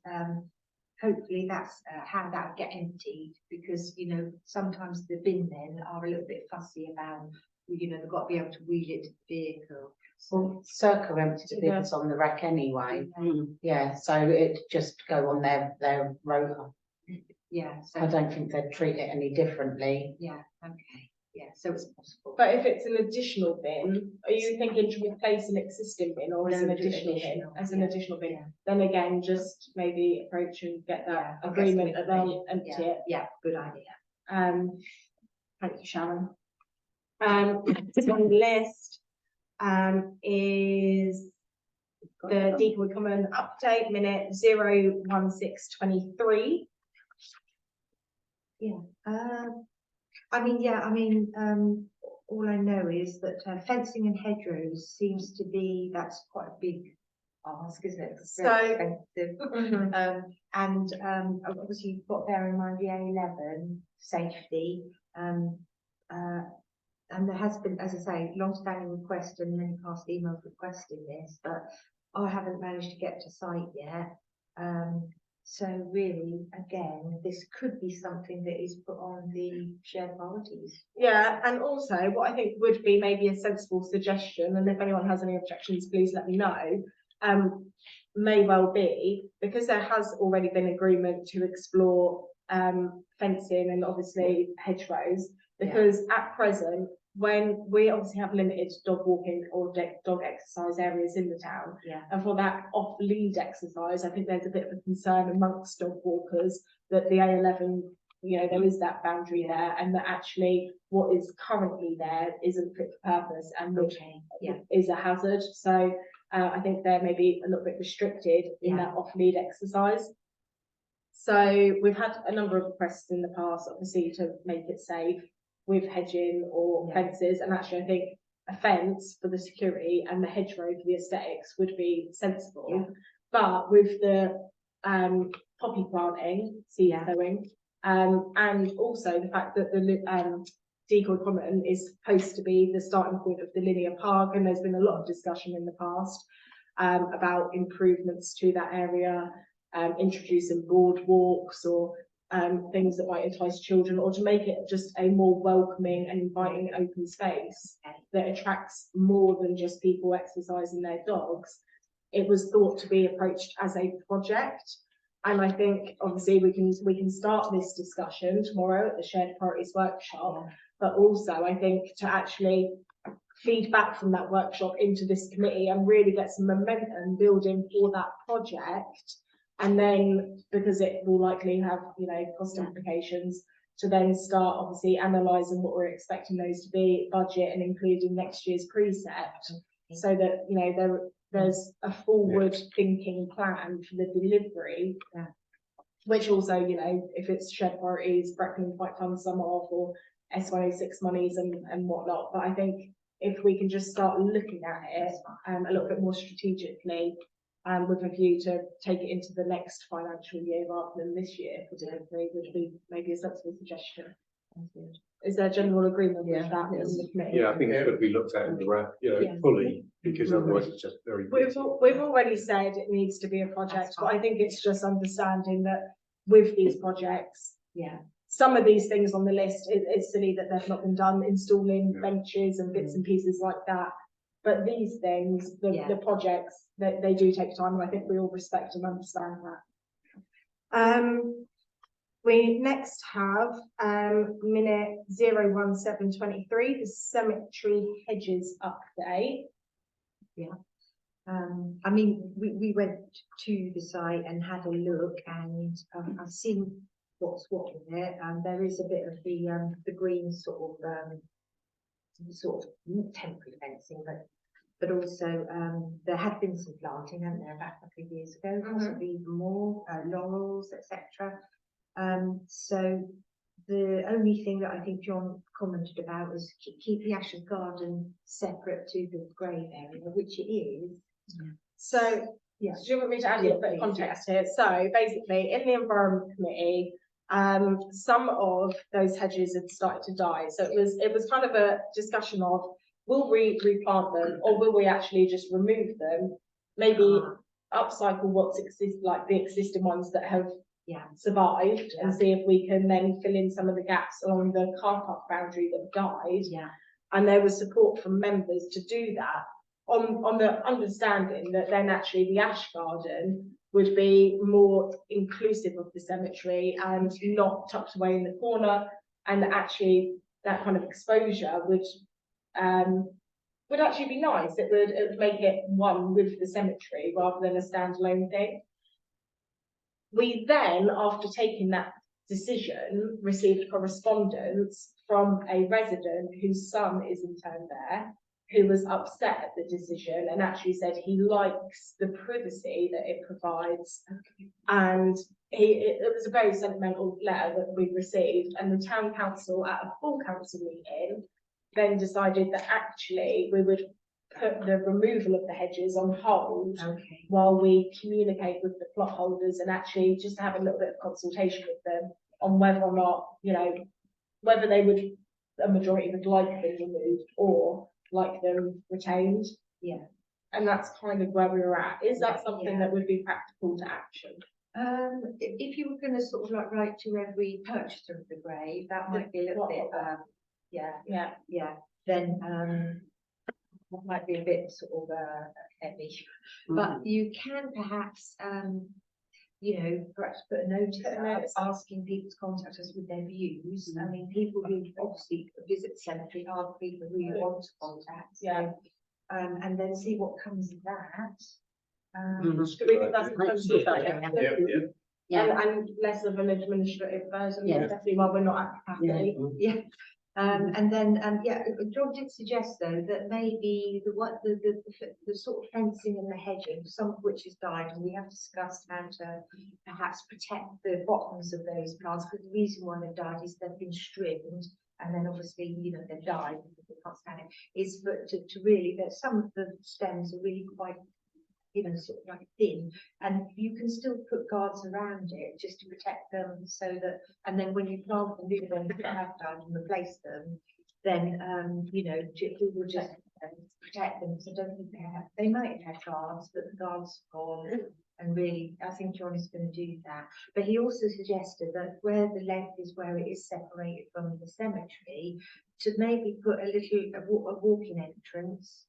hopefully that's how that would get emptied, because, you know, sometimes the bin men are a little bit fussy about, you know, they've got to be able to wheel it to the vehicle. Well, Circa empty the Yeah. bins on the rack anyway. Mm. Yeah, so it just go on their rotor. Yeah, I so, don't think they'd treat it any differently. yeah, okay, yeah, so it's possible. But if it's an additional bin, are you thinking to replace an existing bin or as No, an do additional bin? additional, As an yeah, additional bin, yeah. then again, just maybe approach and get Yeah, that I'll get agreement some around information, empty yeah. it. Yeah, good idea. Thank you, Sharon. Next on the list, is the Decoy Common update minute 01623. All I know is that fencing and hedgerows seems to be, that's quite a big ask, isn't it? It's very expensive. Obviously you've got to bear in mind the A11 safety, and there has been, as I say, long-standing request and many past emails requesting this, but I haven't managed to get to site yet. So really, again, this could be something that is put on the shared priorities. Yeah, and also what I think would be maybe a sensible suggestion, and if anyone has any objections, please let me know. May well be, because there has already been agreement to explore fencing and obviously hedgerows, because at present, when we obviously have limited dog walking or dog exercise areas in the town, Yeah. and for that off-lead exercise, I think there's a bit of a concern amongst dog walkers that the A11, you know, there is that boundary there, and that actually what is currently there isn't fit for purpose and which is a hazard. So I think they're maybe a little bit restricted in that off-lead exercise. So we've had a number of requests in the past, obviously, to make it safe with hedging or fences, and actually I think a fence for the security and the hedgerow for the aesthetics would be sensible. But with the poppy planting, seed sowing, and also the fact that the Decoy Common is supposed to be the starting point of the linear park, and there's been a lot of discussion in the past about improvements to that area, introducing boardwalks or things that might entice children, or to make it just a more welcoming and inviting open space that attracts more than just people exercising their dogs. It was thought to be approached as a project, And I think obviously we can start this discussion tomorrow at the shared priorities workshop, but also I think to actually feed back from that workshop into this committee and really get some momentum building for that project. And then, because it will likely have, you know, cost implications, to then start obviously analysing what we're expecting those to be, budget and including next year's precept, so that, you know, there's a forward thinking plan for the delivery. Which also, you know, if it's shared priorities, Brecon might fund some of, or S106 monies and whatnot. But I think if we can just start looking at it a little bit more strategically, with a view to take it into the next financial year rather than this year for delivery, would be maybe a sensible suggestion. Is there general agreement with that in the committee? Yeah, I think it's got to be looked at in the wrap, you know, fully, because otherwise it's just very. We've already said it needs to be a project, but I think it's just understanding that with these projects, some of these things on the list, it's silly that they've not been done, installing benches and bits and pieces like that. But these things, the projects, they do take time, and I think we all respect and understand that. We next have minute 01723, the cemetery hedges update. I mean, we went to the site and had a look, and I've seen what's what in it, and there is a bit of the green sort of not temporary fencing, but also there had been some planting, hadn't there, about a couple of years ago, possibly even more, laurels, etc. So the only thing that I think John commented about was keep the Ashes Garden separate to the grave area, which it is. So, do you want me to add a little bit of context here? So basically, in the Environment Committee, some of those hedges had started to die. So it was kind of a discussion of, will we replant them, or will we actually just remove them? Maybe upcycle what's like the existing ones that have survived, and see if we can then fill in some of the gaps along the car park boundary that died. And there was support from members to do that, on the understanding that then actually the Ash Garden would be more inclusive of the cemetery and not tucked away in the corner, and actually that kind of exposure would actually be nice. It would make it one with the cemetery rather than a standalone thing. We then, after taking that decision, received correspondence from a resident whose son is interned there, who was upset at the decision and actually said he likes the privacy that it provides. And it was a very sentimental letter that we received, and the town council at a full council meeting then decided that actually we would put the removal of the hedges on hold while we communicate with the plot holders, and actually just have a little bit of consultation with them on whether or not, you know, whether they would, a majority would like them removed or like them retained. And that's kind of where we were at. Is that something that would be practical to action? If you were going to sort of like write to every purchaser of the grave, that might be a little bit then that might be a bit sort of heavy, but you can perhaps you know, perhaps put a notice out asking people to contact us with their views. I mean, people who obviously visit the cemetery are people who you want to contact, and then see what comes of that. Do we think that's a and less of an administrative burden, definitely while we're not at capacity. And then John did suggest though that maybe the sort of fencing and the hedging, some of which has died, and we have discussed how to perhaps protect the bottoms of those plants, because the reason why they've died is they've been stripped, and then obviously, you know, they've died because they can't stand it. Is but to really, that some of the stems are really quite, you know, sort of like thin, and you can still put guards around it just to protect them, so that, and then when you plant the new ones that have died and replace them, then you know, we will just protect them. So I don't think they might have had guards, but the guards are gone, and really I think John is going to do that. But he also suggested that where the length is where it is separated from the cemetery, to maybe put a walking entrance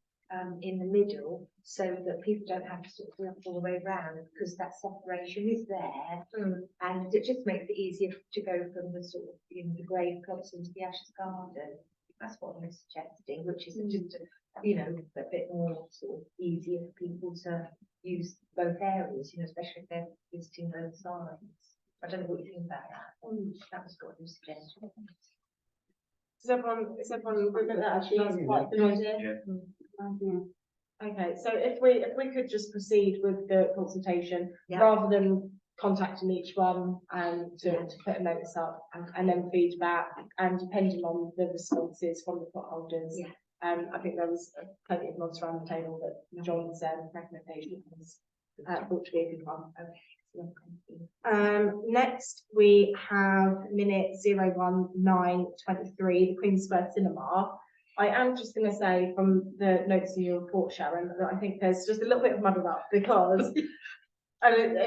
in the middle, so that people don't have to sort of walk all the way round, because that separation is there. And it just makes it easier to go from the sort of, the grave plots into the Ashes Garden. That's what I'm suggesting, which is just, a bit more sort of easier for people to use both areas, especially if they're visiting both sides. I don't know what you think about that. That was what I'm suggesting. Is everyone agree with that? Actually, that's quite a good idea. Okay, so if we could just proceed with the consultation, Yeah. rather than contacting each one and to put a notice up and then feedback, and depending on the responses from the plot holders. Yeah. I think there was plenty of nods around the table that John's recommendation was thought to be a good one. Next we have minute 01923, the Queen Square Cinema. I am just going to say from the notes in your report, Sharon, that I think there's just a little bit of muddle up, because and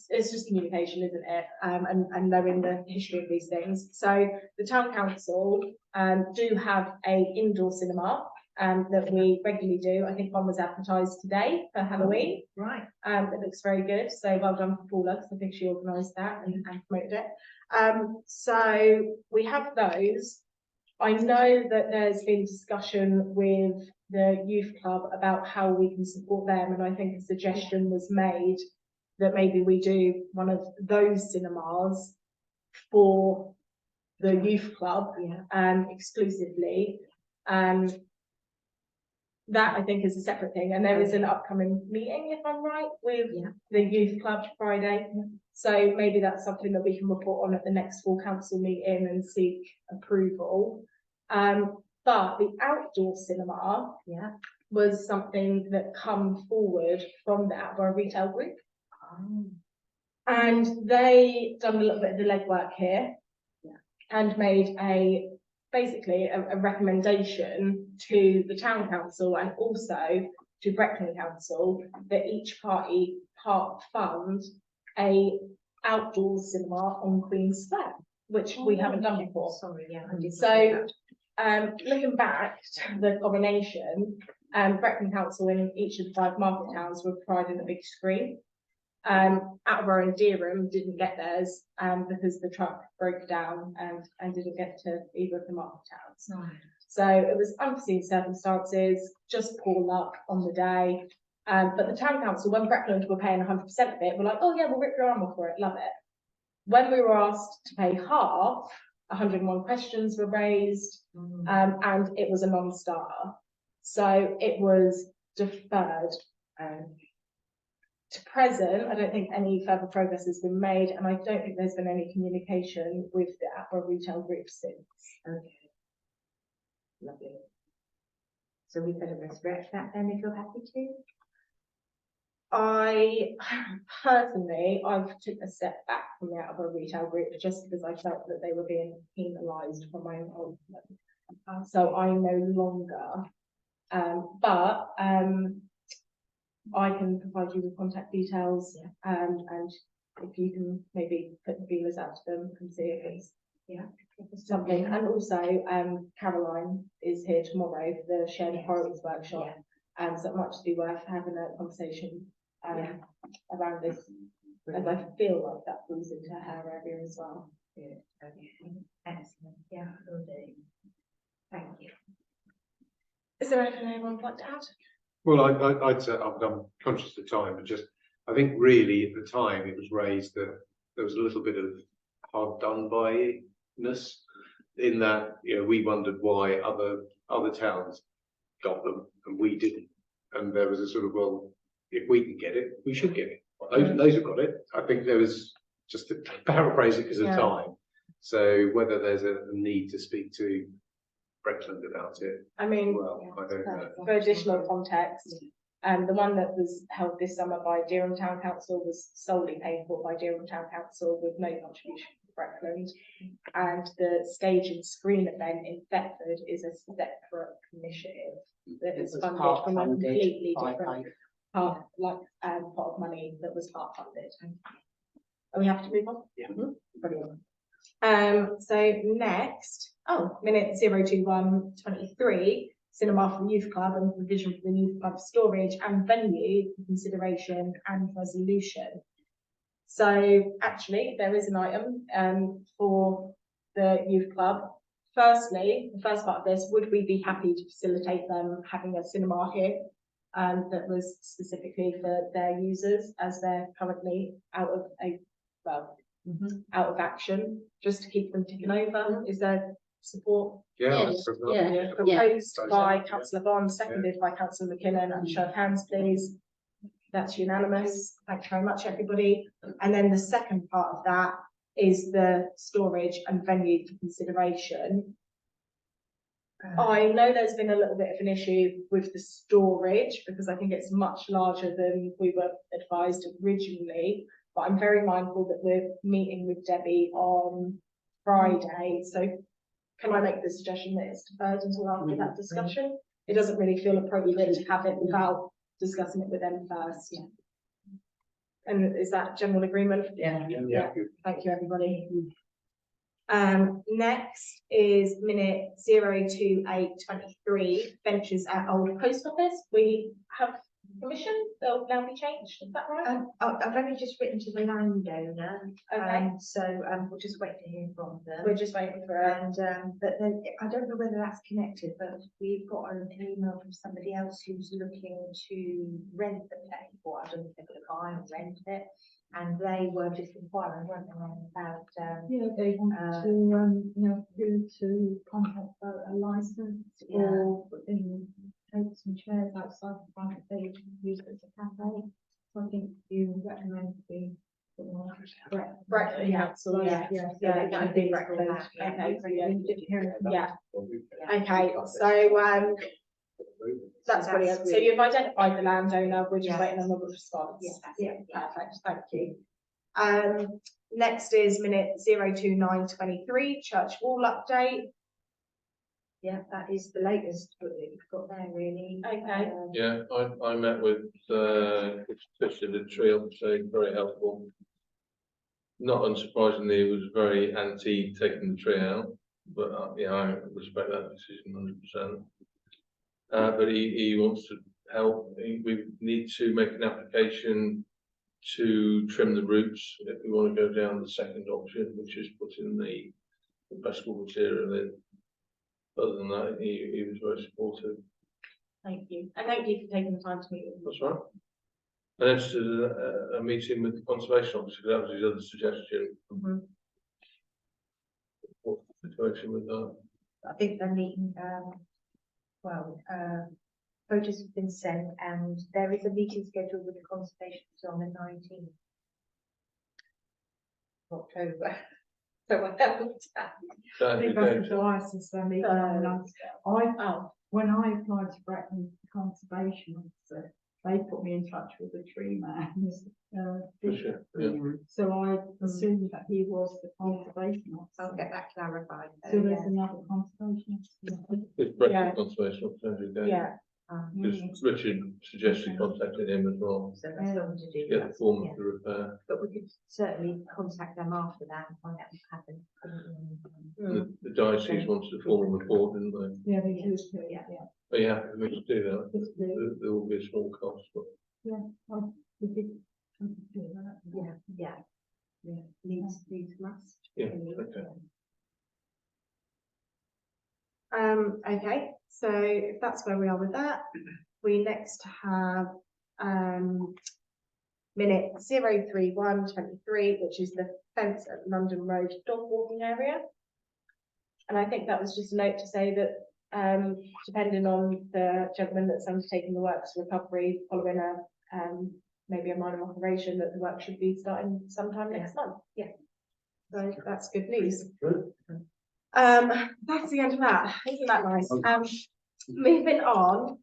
it's just communication, isn't it? And knowing the history of these things. So the town council do have a indoor cinema that we regularly do. I think one was advertised today for Halloween. Right. It looks very good. So well done for Paula, because I think she organised that and promoted it. So we have those. I know that there's been discussion with the youth club about how we can support them, and I think a suggestion was made that maybe we do one of those cinemas for the youth club, exclusively. That I think is a separate thing, and there is an upcoming meeting, if I'm right, with the youth club Friday. So maybe that's something that we can report on at the next full council meeting and seek approval. But the outdoor cinema was something that come forward from the Outdoor Retail Group. And they done a little bit of the legwork here and made basically a recommendation to the town council and also to Brecon Council that each party part fund a outdoor cinema on Queen Square, which we haven't done before. Sorry, I did. So looking back to the coronation, Brecon Council in each of the 5 market towns were provided a big screen. Attleborough and Dereham didn't get theirs because the truck broke down and didn't get to either of the market towns. Right. So it was unforeseen circumstances, just poor luck on the day. But the town council, when Breckland were paying 100% of it, were like, oh yeah, we'll rip your arm off for it, love it. When we were asked to pay half, 101 questions were raised, and it was a non-starter. So it was deferred. To present, I don't think any further progress has been made, and I don't think there's been any communication with the Outdoor Retail Group since. Okay. Lovely. So we better resurrect that then, if you're happy to. I personally, I've took a step back from the Outdoor Retail Group just because I felt that they were being penalised for my involvement. So I no longer, but I can provide you with contact details, and if you can maybe put the feelers out to them and see if it's something. And also, Caroline is here tomorrow for the Shared Priorities Workshop, so it might just be worth having a conversation around this, as I feel like that falls into her area as well. Good. Okay. Excellent. Yeah, will do. Thank you. Is there anything anyone would like to add? Well, I'd say I'm conscious of time, but just I think really at the time it was raised that there was a little bit of hard done by-ness in that we wondered why other towns got them and we didn't, and there was a sort of, well, if we can get it, we should get it. Those who got it, I think there was just to paraphrase it because of time. So whether there's a need to speak to Breckland about it. I mean, I don't know. for additional context, the one that was held this summer by Dereham Town Council was solely paid for by Dereham Town Council with no contribution from Breckland, and the stage and screen event in Thetford is a separate initiative that is funded from a completely different part of money that was part funded. Are we have to move on? Yeah. Brilliant. So next, minute 02123, cinema for the youth club and provision for the youth club storage and venue for consideration and resolution. So actually, there is an item for the youth club. Firstly, the first part of this, would we be happy to facilitate them having a cinema here that was specifically for their users, as they're currently out of out of action, just to keep them ticking over? Is there support? Yes, yeah. Proposed by councillor Bond, seconded by councillor McKinnon, and show of hands, please. That's unanimous. Thank you very much, everybody. And then the second part of that is the storage and venue for consideration. I know there's been a little bit of an issue with the storage because I think it's much larger than we were advised originally, but I'm very mindful that we're meeting with Debbie on Friday. So can I make the suggestion that it's deferred until after that discussion? It doesn't really feel appropriate to have it without discussing it with them first. And is that general agreement? Yeah. Thank you, everybody. Next is minute 02823, benches at Old Post Office. We have permission, they'll now be changed, is that right? I've only just written to the landowner, Okay. so we'll just wait to hear from them. We're just waiting for it. And but then I don't know whether that's connected, but we've got an email from somebody else who's looking to rent the place, or I don't know if they're going to buy and rent it. And they were just inquiring, weren't they, about Yeah, they want to, you know, who to contact for a license or take some chairs outside the front if they use it as a cafe. So I think you recommend the Breakfast, yeah, so yeah, that would be breakfast. Okay, brilliant. Yeah, okay, so that's brilliant. So you've identified the landowner, we're just waiting on the response. Yeah. Perfect, thank you. Next is minute 02923, church wall update. Yeah, that is the latest that we've got there, really. Okay. Yeah, I met with, Fisher, the tree officer, very helpful. Not unsurprisingly, he was very anti taking the tree out, but yeah, I respect that decision 100%. But he wants to help. We need to make an application to trim the roots if we want to go down the second option, which is putting the vegetable material in. Other than that, he was very supportive. Thank you, and thank you for taking the time to meet with me. That's right. And this is a meeting with the conservation officer, that was his other suggestion. What's the situation with that? I think they're meeting, photos have been sent and there is a meeting scheduled with the conservation on the 19th of October. So I haven't. I think that's the license they're meeting on. When I applied to Brecon Conservation Officer, they put me in touch with the tree man, Fisher, yeah. So I assumed that he was the conservation officer. I'll get that clarified. So there's another conservation officer. It's Brecon conservation officer, Andrew Gay. Yeah, Because Richard suggested contacting him as well, So that's something to do. get the form of the repair. But we could certainly contact them after that and find out what happened. The diocese wanted a formal report, didn't they? Yeah, they do. Yeah. Are you happy for me to do that? Just do. There will be a small cost, but We did. Do that. Yeah. Needs must. yeah, okay. okay, so if that's where we are with that, we next have minute 03123, which is the fence at London Road dog walking area. And I think that was just a note to say that depending on the gentleman that's undertaking the works recovery following a maybe a minor operation, that the work should be starting sometime next month. Yeah, so that's good news. That's the end of that. Isn't that nice? Moving on,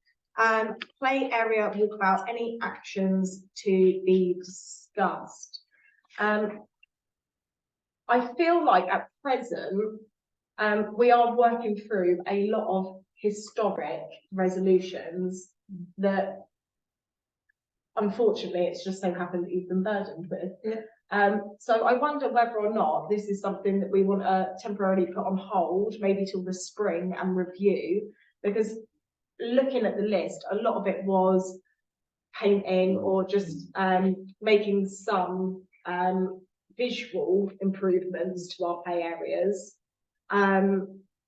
play area walkabout, any actions to be discussed? I feel like at present, we are working through a lot of historic resolutions that unfortunately it's just so happened that you've been burdened with. So I wonder whether or not this is something that we want to temporarily put on hold, maybe till the spring, and review, because looking at the list, a lot of it was painting or just making some visual improvements to our play areas,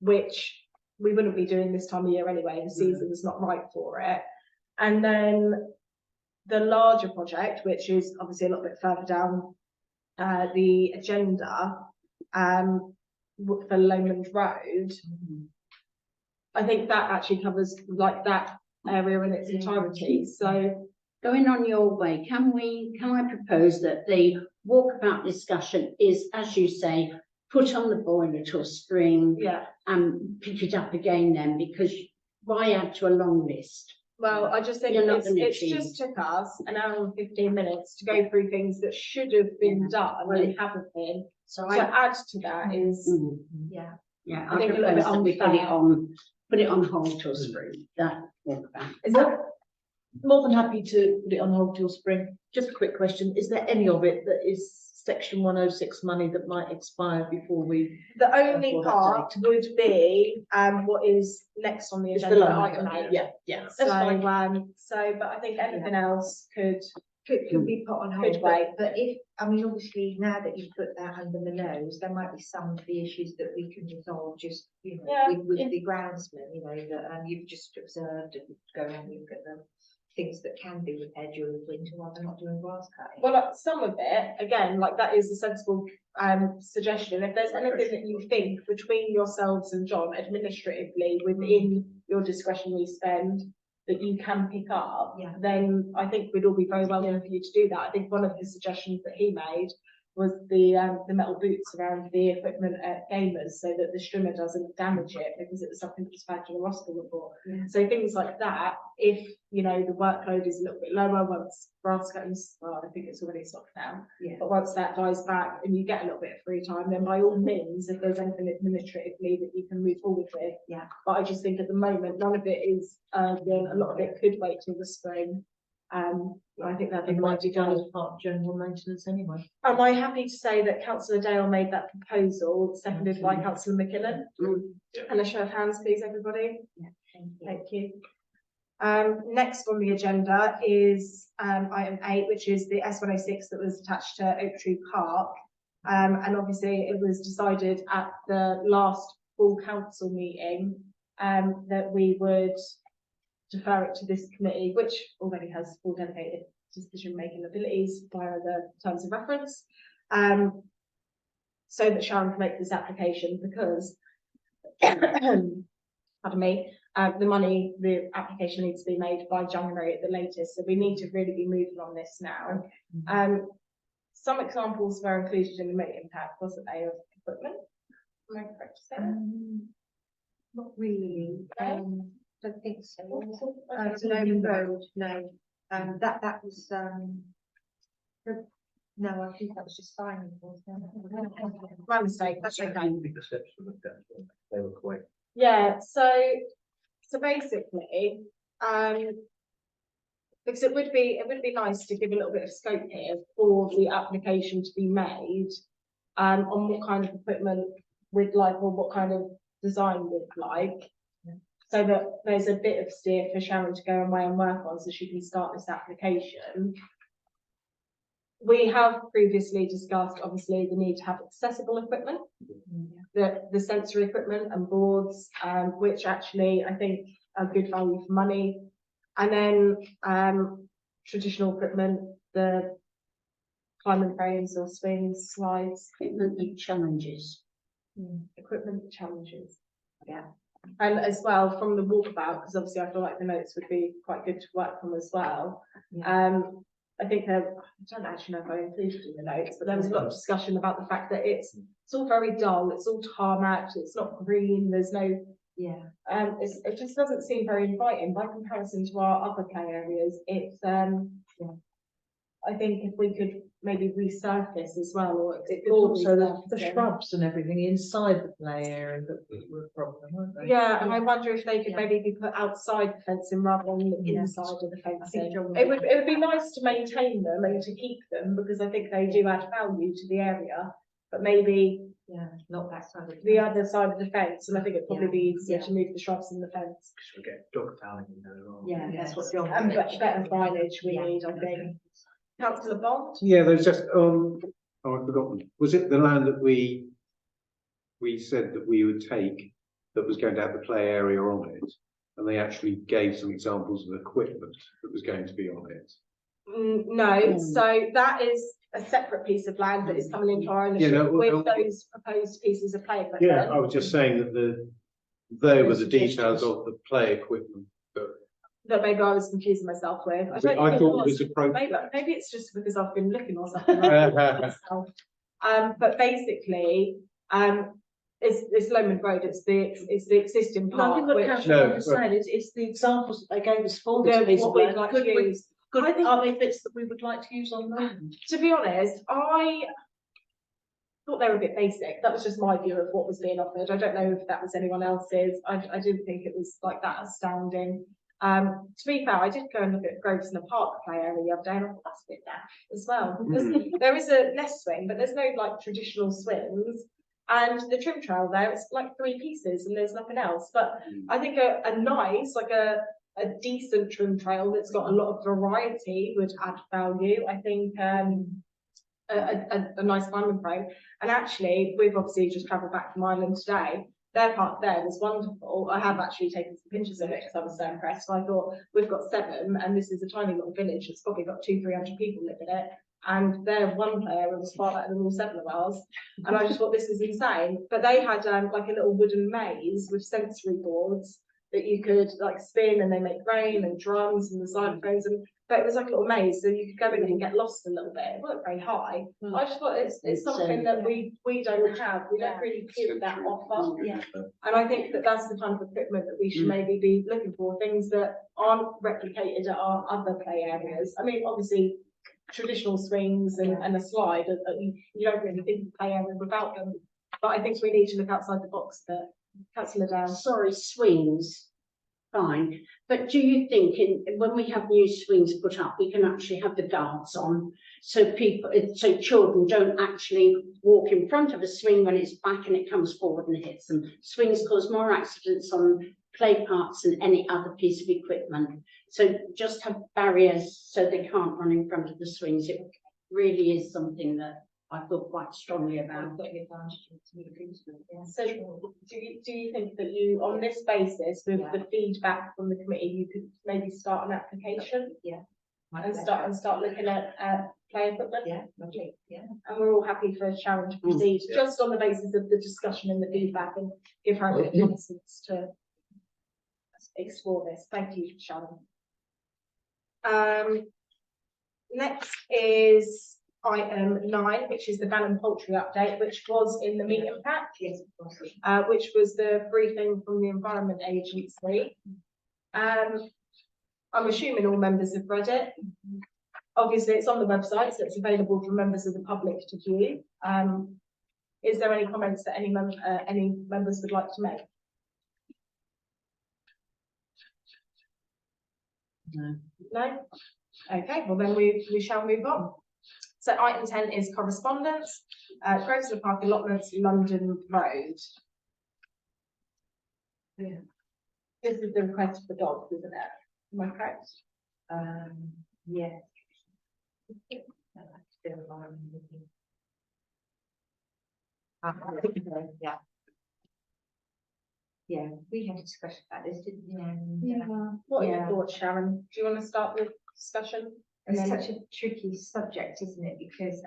which we wouldn't be doing this time of year anyway. The season's not right for it. And then the larger project, which is obviously a little bit further down the agenda, for Lowland Road, I think that actually covers like that area in its entirety. So Going on your way, can I propose that the walkabout discussion is, as you say, put on the boiler till spring yeah, and pick it up again then, because why add to a long list? well, I just think You're not it's gonna just took us an hour and 15 minutes to go through things that should have been done and haven't been. So To add to that is, Yeah. yeah, I I think a little propose bit that we unfair. put it on hold till spring, that walkabout. is that More than happy to put it on hold till spring. Just a quick question, is there any of it that is section 106 money that might expire before we? the only Before that part would be what is next on the It's agenda, below. item 8. Yeah, So, that's fine. but I think anything else could Could be put on hold, Could wait. but if, I mean, obviously, now that you've put that under the nose, there might be some of the issues that we can resolve just, you know, Yeah, with yeah. the groundsman, you know, that you've just observed and go and look at the things that can be repaired during winter while they're not doing grass cutting. Well, like, some of it, again, like that is a sensible suggestion. If there's anything that you think between yourselves and John administratively within your discretionary spend that you can pick up, Yeah. then I think we'd all be very welcome for you to do that. I think one of the suggestions that he made was the metal boots around the equipment at Gamers so that the strimmer doesn't damage it, because it was something that was found in the Roskell report. Yeah. So things like that, if you know the workload is a little bit lower once grass cuttings, well, I think it's already stopped now, Yeah. but once that dies back and you get a little bit of free time, then by all means, if there's anything administratively that you can move forward with. Yeah. But I just think at the moment, none of it is urgent. A lot of it could wait till the spring. I think that'd be It might be done done. as part of general maintenance anyway. Am I happy to say that councillor Dale made that proposal, seconded by councillor McKinnon? And a show of hands, please, everybody. Yeah, thank you. Thank you. Next on the agenda is item 8, which is the S106 that was attached to Oak Tree Park. And obviously it was decided at the last full council meeting that we would defer it to this committee, which already has full delegated decision-making abilities via the terms of reference, so that Sharon can make this application, because pardon me, the application needs to be made by January at the latest, so we need to really be moving on this now. Some examples were included in the meeting pack, wasn't they, of equipment? Am I correct to say that? Not really, don't think so. Okay. Lowland Road, no, that was, no, I think that was just signing. My mistake, that's I okay. think the steps were looked at, they were quite. Yeah, so basically, because it would be nice to give a little bit of scope here for the application to be made, on what kind of equipment we'd like, or what kind of design we'd like, so that there's a bit of steer for Sharon to go away and work on, so she can start this application. We have previously discussed, obviously, the need to have accessible equipment, the sensory equipment and boards, which actually I think are good value for money. And then traditional equipment, the climbing frames or swings, slides, Equipment challenges. equipment challenges. Yeah. And as well from the walkabout, because obviously I feel like the notes would be quite good to work from as well. I think I don't actually know if I included in the notes, but there was a lot of discussion about the fact that it's all very dull, it's all tarmac, it's not green, there's no, it just doesn't seem very inviting by comparison to our other play areas. It's I think if we could maybe resurface as well, or It's explore also the resurfacing. shrubs and everything inside the play area that were a problem, weren't they? Yeah, and I wonder if they could maybe be put outside the fencing rather than inside of the fencing. It would be nice to maintain them and to keep them, because I think they do add value to the area. but maybe Yeah, not that side of the other side of the fence, and I think it'd probably Yeah, be easier yeah. to move the shrubs and the fence. Because we get dog fouling in there as well. Yeah, that's what John. And better signage we Yeah. need, I think. Councillor Bond? Yeah, there's just, oh, I've forgotten. Was it the land that we said that we would take that was going to have the play area on it? And they actually gave some examples of equipment that was going to be on it. No, so that is a separate piece of land that is coming into our ownership no, with well, those proposed pieces of play equipment. Yeah, I was just saying that they were the Suggestions. details of the play equipment That maybe I was confusing myself with. I don't think thought it was appropriate. Maybe it's just because I've been looking or something. But basically, it's Lomond Road, it's the existing No, I part, think what which, Councillor No, was saying is, it's the examples that they gave us for Yeah, this piece what of we'd land. like Could to we- use. Could, I think- are they bits that we would like to use on land? to be honest, I thought they were a bit basic. That was just my view of what was being offered. I don't know if that was anyone else's. I didn't think it was like that astounding. To be fair, I did go and look at Grosvenor Park play area the other day, and I thought that's a bit daft as well. There is a nest swing, but there's no like traditional swings. And the trim trail there, it's like 3 pieces and there's nothing else. But I think a nice, like a decent trim trail that's got a lot of variety would add value. I think a nice climbing frame. And actually, we've obviously just travelled back from Ireland today. Their park there was wonderful. I have actually taken some pictures of it because I was so impressed. I thought, we've got 7 and this is a tiny little village. It's probably got 200-300 people live in it. And their one player was far better than all 7 of ours. And I just thought this is insane. But they had like a little wooden maze with sensory boards that you could like spin, and they make rain and drums and the xylophones, but it was like a little maze, so you could go in and get lost a little bit. It wasn't very high. I just thought it's something that we don't have. We don't really give that offer. Yeah. And I think that that's the kind of equipment that we should maybe be looking for, things that aren't replicated at our other play areas. I mean, obviously, traditional swings and a slide, you don't really think of play area without them. But I think we need to look outside the box a bit. Councillor Down. Sorry, swings, fine. But do you think when we have new swings put up, we can actually have the guards on? So so children don't actually walk in front of a swing when it's back and it comes forward and hits them. Swings cause more accidents on play parks than any other piece of equipment. So just have barriers so they can't run in front of the swings. It really is something that I feel quite strongly about. So do you think that you, on this basis, with the feedback from the committee, you could maybe start an application? Yeah. And start looking at play equipment? Yeah, lovely, yeah. And we're all happy for Sharon to proceed, just on the basis of the discussion and the feedback, and give her a bit of license to explore this. Thank you, Sharon. Next is item 9, which is the Bannon Poultry update, which was in the meeting pack, which was the briefing from the Environment Agency. I'm assuming all members have read it. Obviously, it's on the website, so it's available for members of the public to view. Is there any comments that any members would like to make? No? Okay, well then we shall move on. So item 10 is correspondence, Grosvenor Park allotments, London Road. Yeah. This is the request for dogs, isn't it? Am I correct? Yeah. Yeah. Yeah, we had a discussion about this, didn't we? What are your Yeah. thoughts, Sharon? Do you want to start the discussion? And It's then- such a tricky subject, isn't it? Because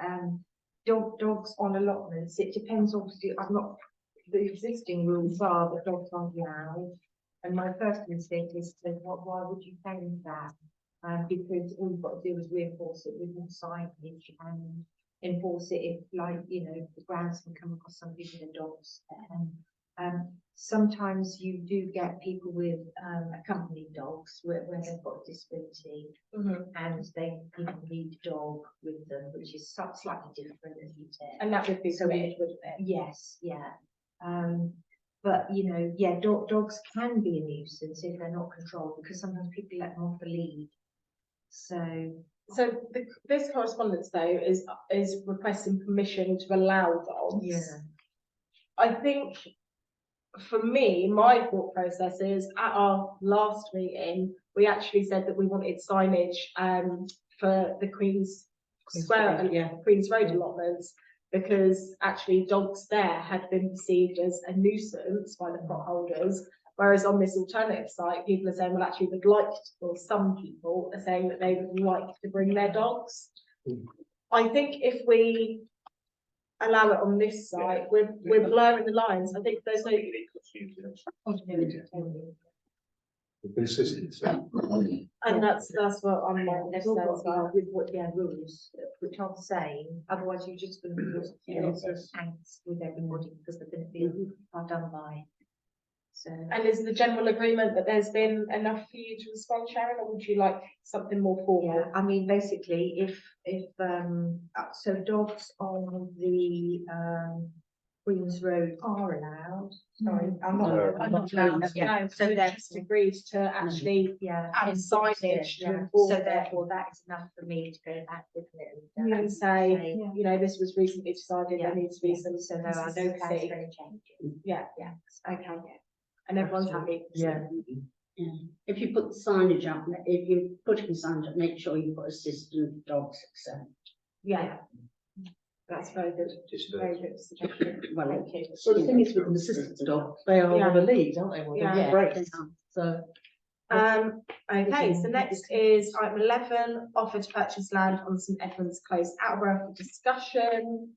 dogs on allotments, it depends obviously, the existing rules are that dogs aren't allowed. And my first instinct is to, why would you change that? Because all you've got to do is reinforce it with more signage and enforce it if, like, you know, the groundsman come across somebody with their dogs. Sometimes you do get people with accompanied dogs where they've got a disability and they need a dog with them, which is slightly different, isn't it? And that would be So permitted, wouldn't it? Yes, yeah. But you know, yeah, dogs can be a nuisance if they're not controlled, because sometimes people let them off the lead. So So this correspondence though is requesting permission to allow dogs. Yeah. I think for me, my thought process is at our last meeting, we actually said that we wanted signage for the Queen's Square and yeah. Queen's Road allotments, because actually dogs there had been perceived as a nuisance by the plot holders. Whereas on this alternative site, people are saying, well, actually, would like to, or some people are saying that they would like to bring their dogs. I think if we allow it on this site, we're blurring the lines. I think there's no. And that's what I'm like. There's all got to be with what their rules, which are the same, otherwise you're just going to cause angst with everybody because they're going to be done by. So. And is the general agreement that there's been enough for you to respond, Sharon, or would you like something more formal? Yeah, I mean, basically, if so dogs on the Queen's Road are allowed. Sorry, I'm not allowed. Yeah, No, so so they've just agreed to actually add signage to enforce so it. therefore that is enough for me to go back with it And say, you know, this was recently decided, there needs to be some. so there are no plans for any changes. Yeah, okay, and everyone's happy. Yeah. Yeah. If you put the signage up, if you're putting signage up, make sure you put assistant dogs, etc. Yeah, that's very good. Very good suggestion. Well, Thank you. So the thing is with an assistance dog, they are on a lead, aren't they? Well, they're Yeah. great. So. Okay, so next is item 11, offer to purchase land on St Edmunds Close, Attleborough for discussion.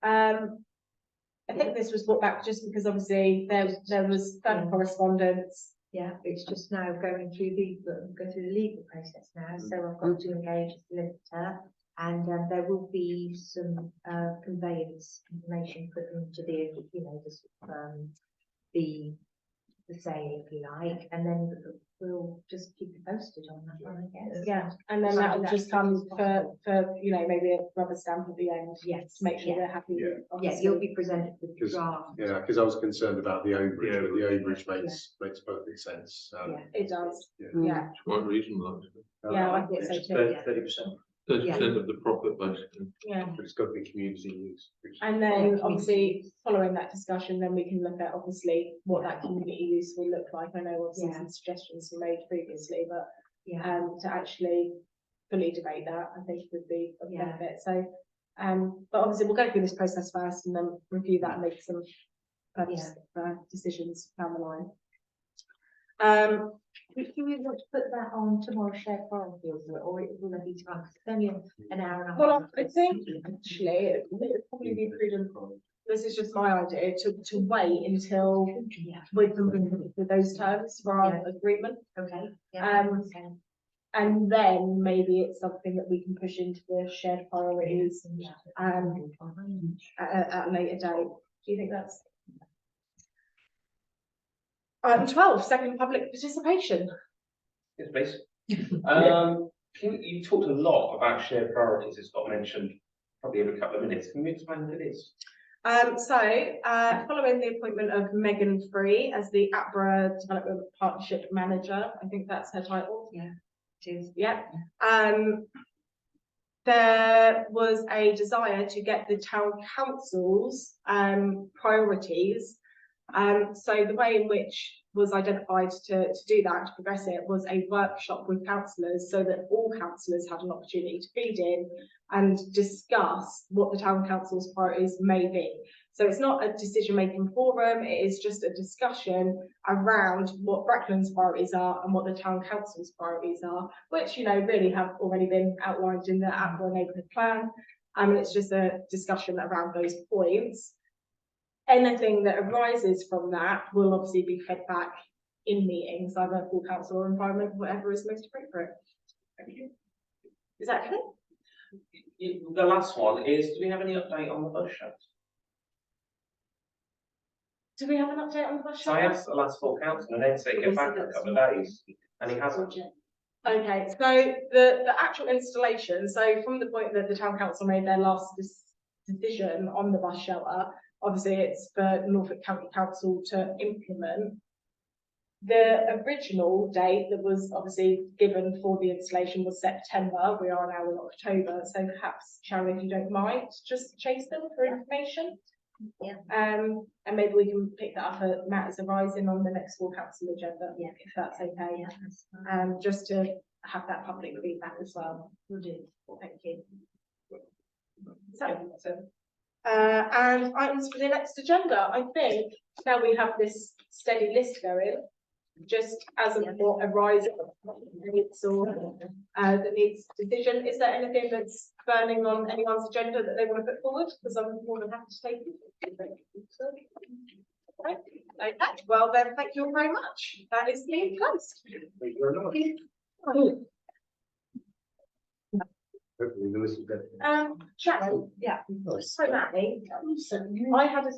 I think this was brought back just because obviously there was further correspondence. Yeah, it's just now going through the legal process now, so I've got to engage a solicitor, and there will be some conveyance information put into the, you know, the sale, if you like, and then we'll just keep you posted on that one, I guess. Yeah, and then that will just come for, you know, maybe a rubber stamp at the end. Yes, To make sure they're happy. Yeah. with, Yeah, obviously. you'll be presented with the Because- draft. Yeah, because I was concerned about the overage, but the overage Yeah. makes perfect sense. Yeah. It does, Yeah. yeah, It's quite reasonable, actually. yeah, I thought so too, 30%. 30% of the profit, basically. yeah. But it's got to be community use. which- And then obviously, following that discussion, then we can look at obviously what that community use will look like. I know obviously Yeah. some suggestions were made previously, but Yeah, to actually fully debate that, I think would be of Yeah. benefit. So, but obviously we'll go through this process first and then review that and make some decisions down the line. do we want to put that on tomorrow's shared priority, or will it be tomorrow? It's only an hour and a half. Well, I think actually it would probably be prudent, this is just my idea, to wait until we can bring with those terms for our agreement. Okay. Okay. And then maybe it's something that we can push into the shared priorities at a later date. Do you think that's? Item 12, second public participation. Yes, please. You talked a lot about shared priorities. It's got mentioned probably every couple of minutes. Can you explain what it is? Following the appointment of Megan Free as the Attleborough Development Partnership Manager, I think that's her title. Yeah, it is. Yeah. There was a desire to get the town council's priorities. So the way in which was identified to do that, to progress it, was a workshop with councillors so that all councillors had an opportunity to feed in and discuss what the town council's priorities may be. So it's not a decision-making forum, it is just a discussion around what Brackland's priorities are and what the town council's priorities are, which, you know, really have already been outlined in the Attleborough Neighbourhood Plan. And it's just a discussion around those points. Anything that arises from that will obviously be fed back in meetings, either full council or environment, whatever is most appropriate. Thank you. Is that clear? The last one is, do we have any update on the bus shelter? Do we have an update on the bus So I shelter? asked the last full council and then say get back in a couple of days, and he hasn't. Okay, so the actual installation, so from the point that the town council made their last decision on the bus shelter, obviously it's for Norfolk County Council to implement. The original date that was obviously given for the installation was September. We are now in October, so perhaps, Sharon, if you don't mind, just chase them for information. Yeah. And maybe we can pick that up at matters arising on the next full council agenda, Yeah. if that's okay. Yeah, that's fine. Just to have that public feedback as well. Will do. Thank you. So, and items for the next agenda, I think now we have this steady list going, just as of what arises needs or that needs decision. Is there anything that's burning on anyone's agenda that they want to put forward? Because I'm more than happy to take it. Right. Okay, well then, thank you all very much. That is being closed. Thank you very much. Hopefully the list is better. Sharon, yeah. So Matty, I had a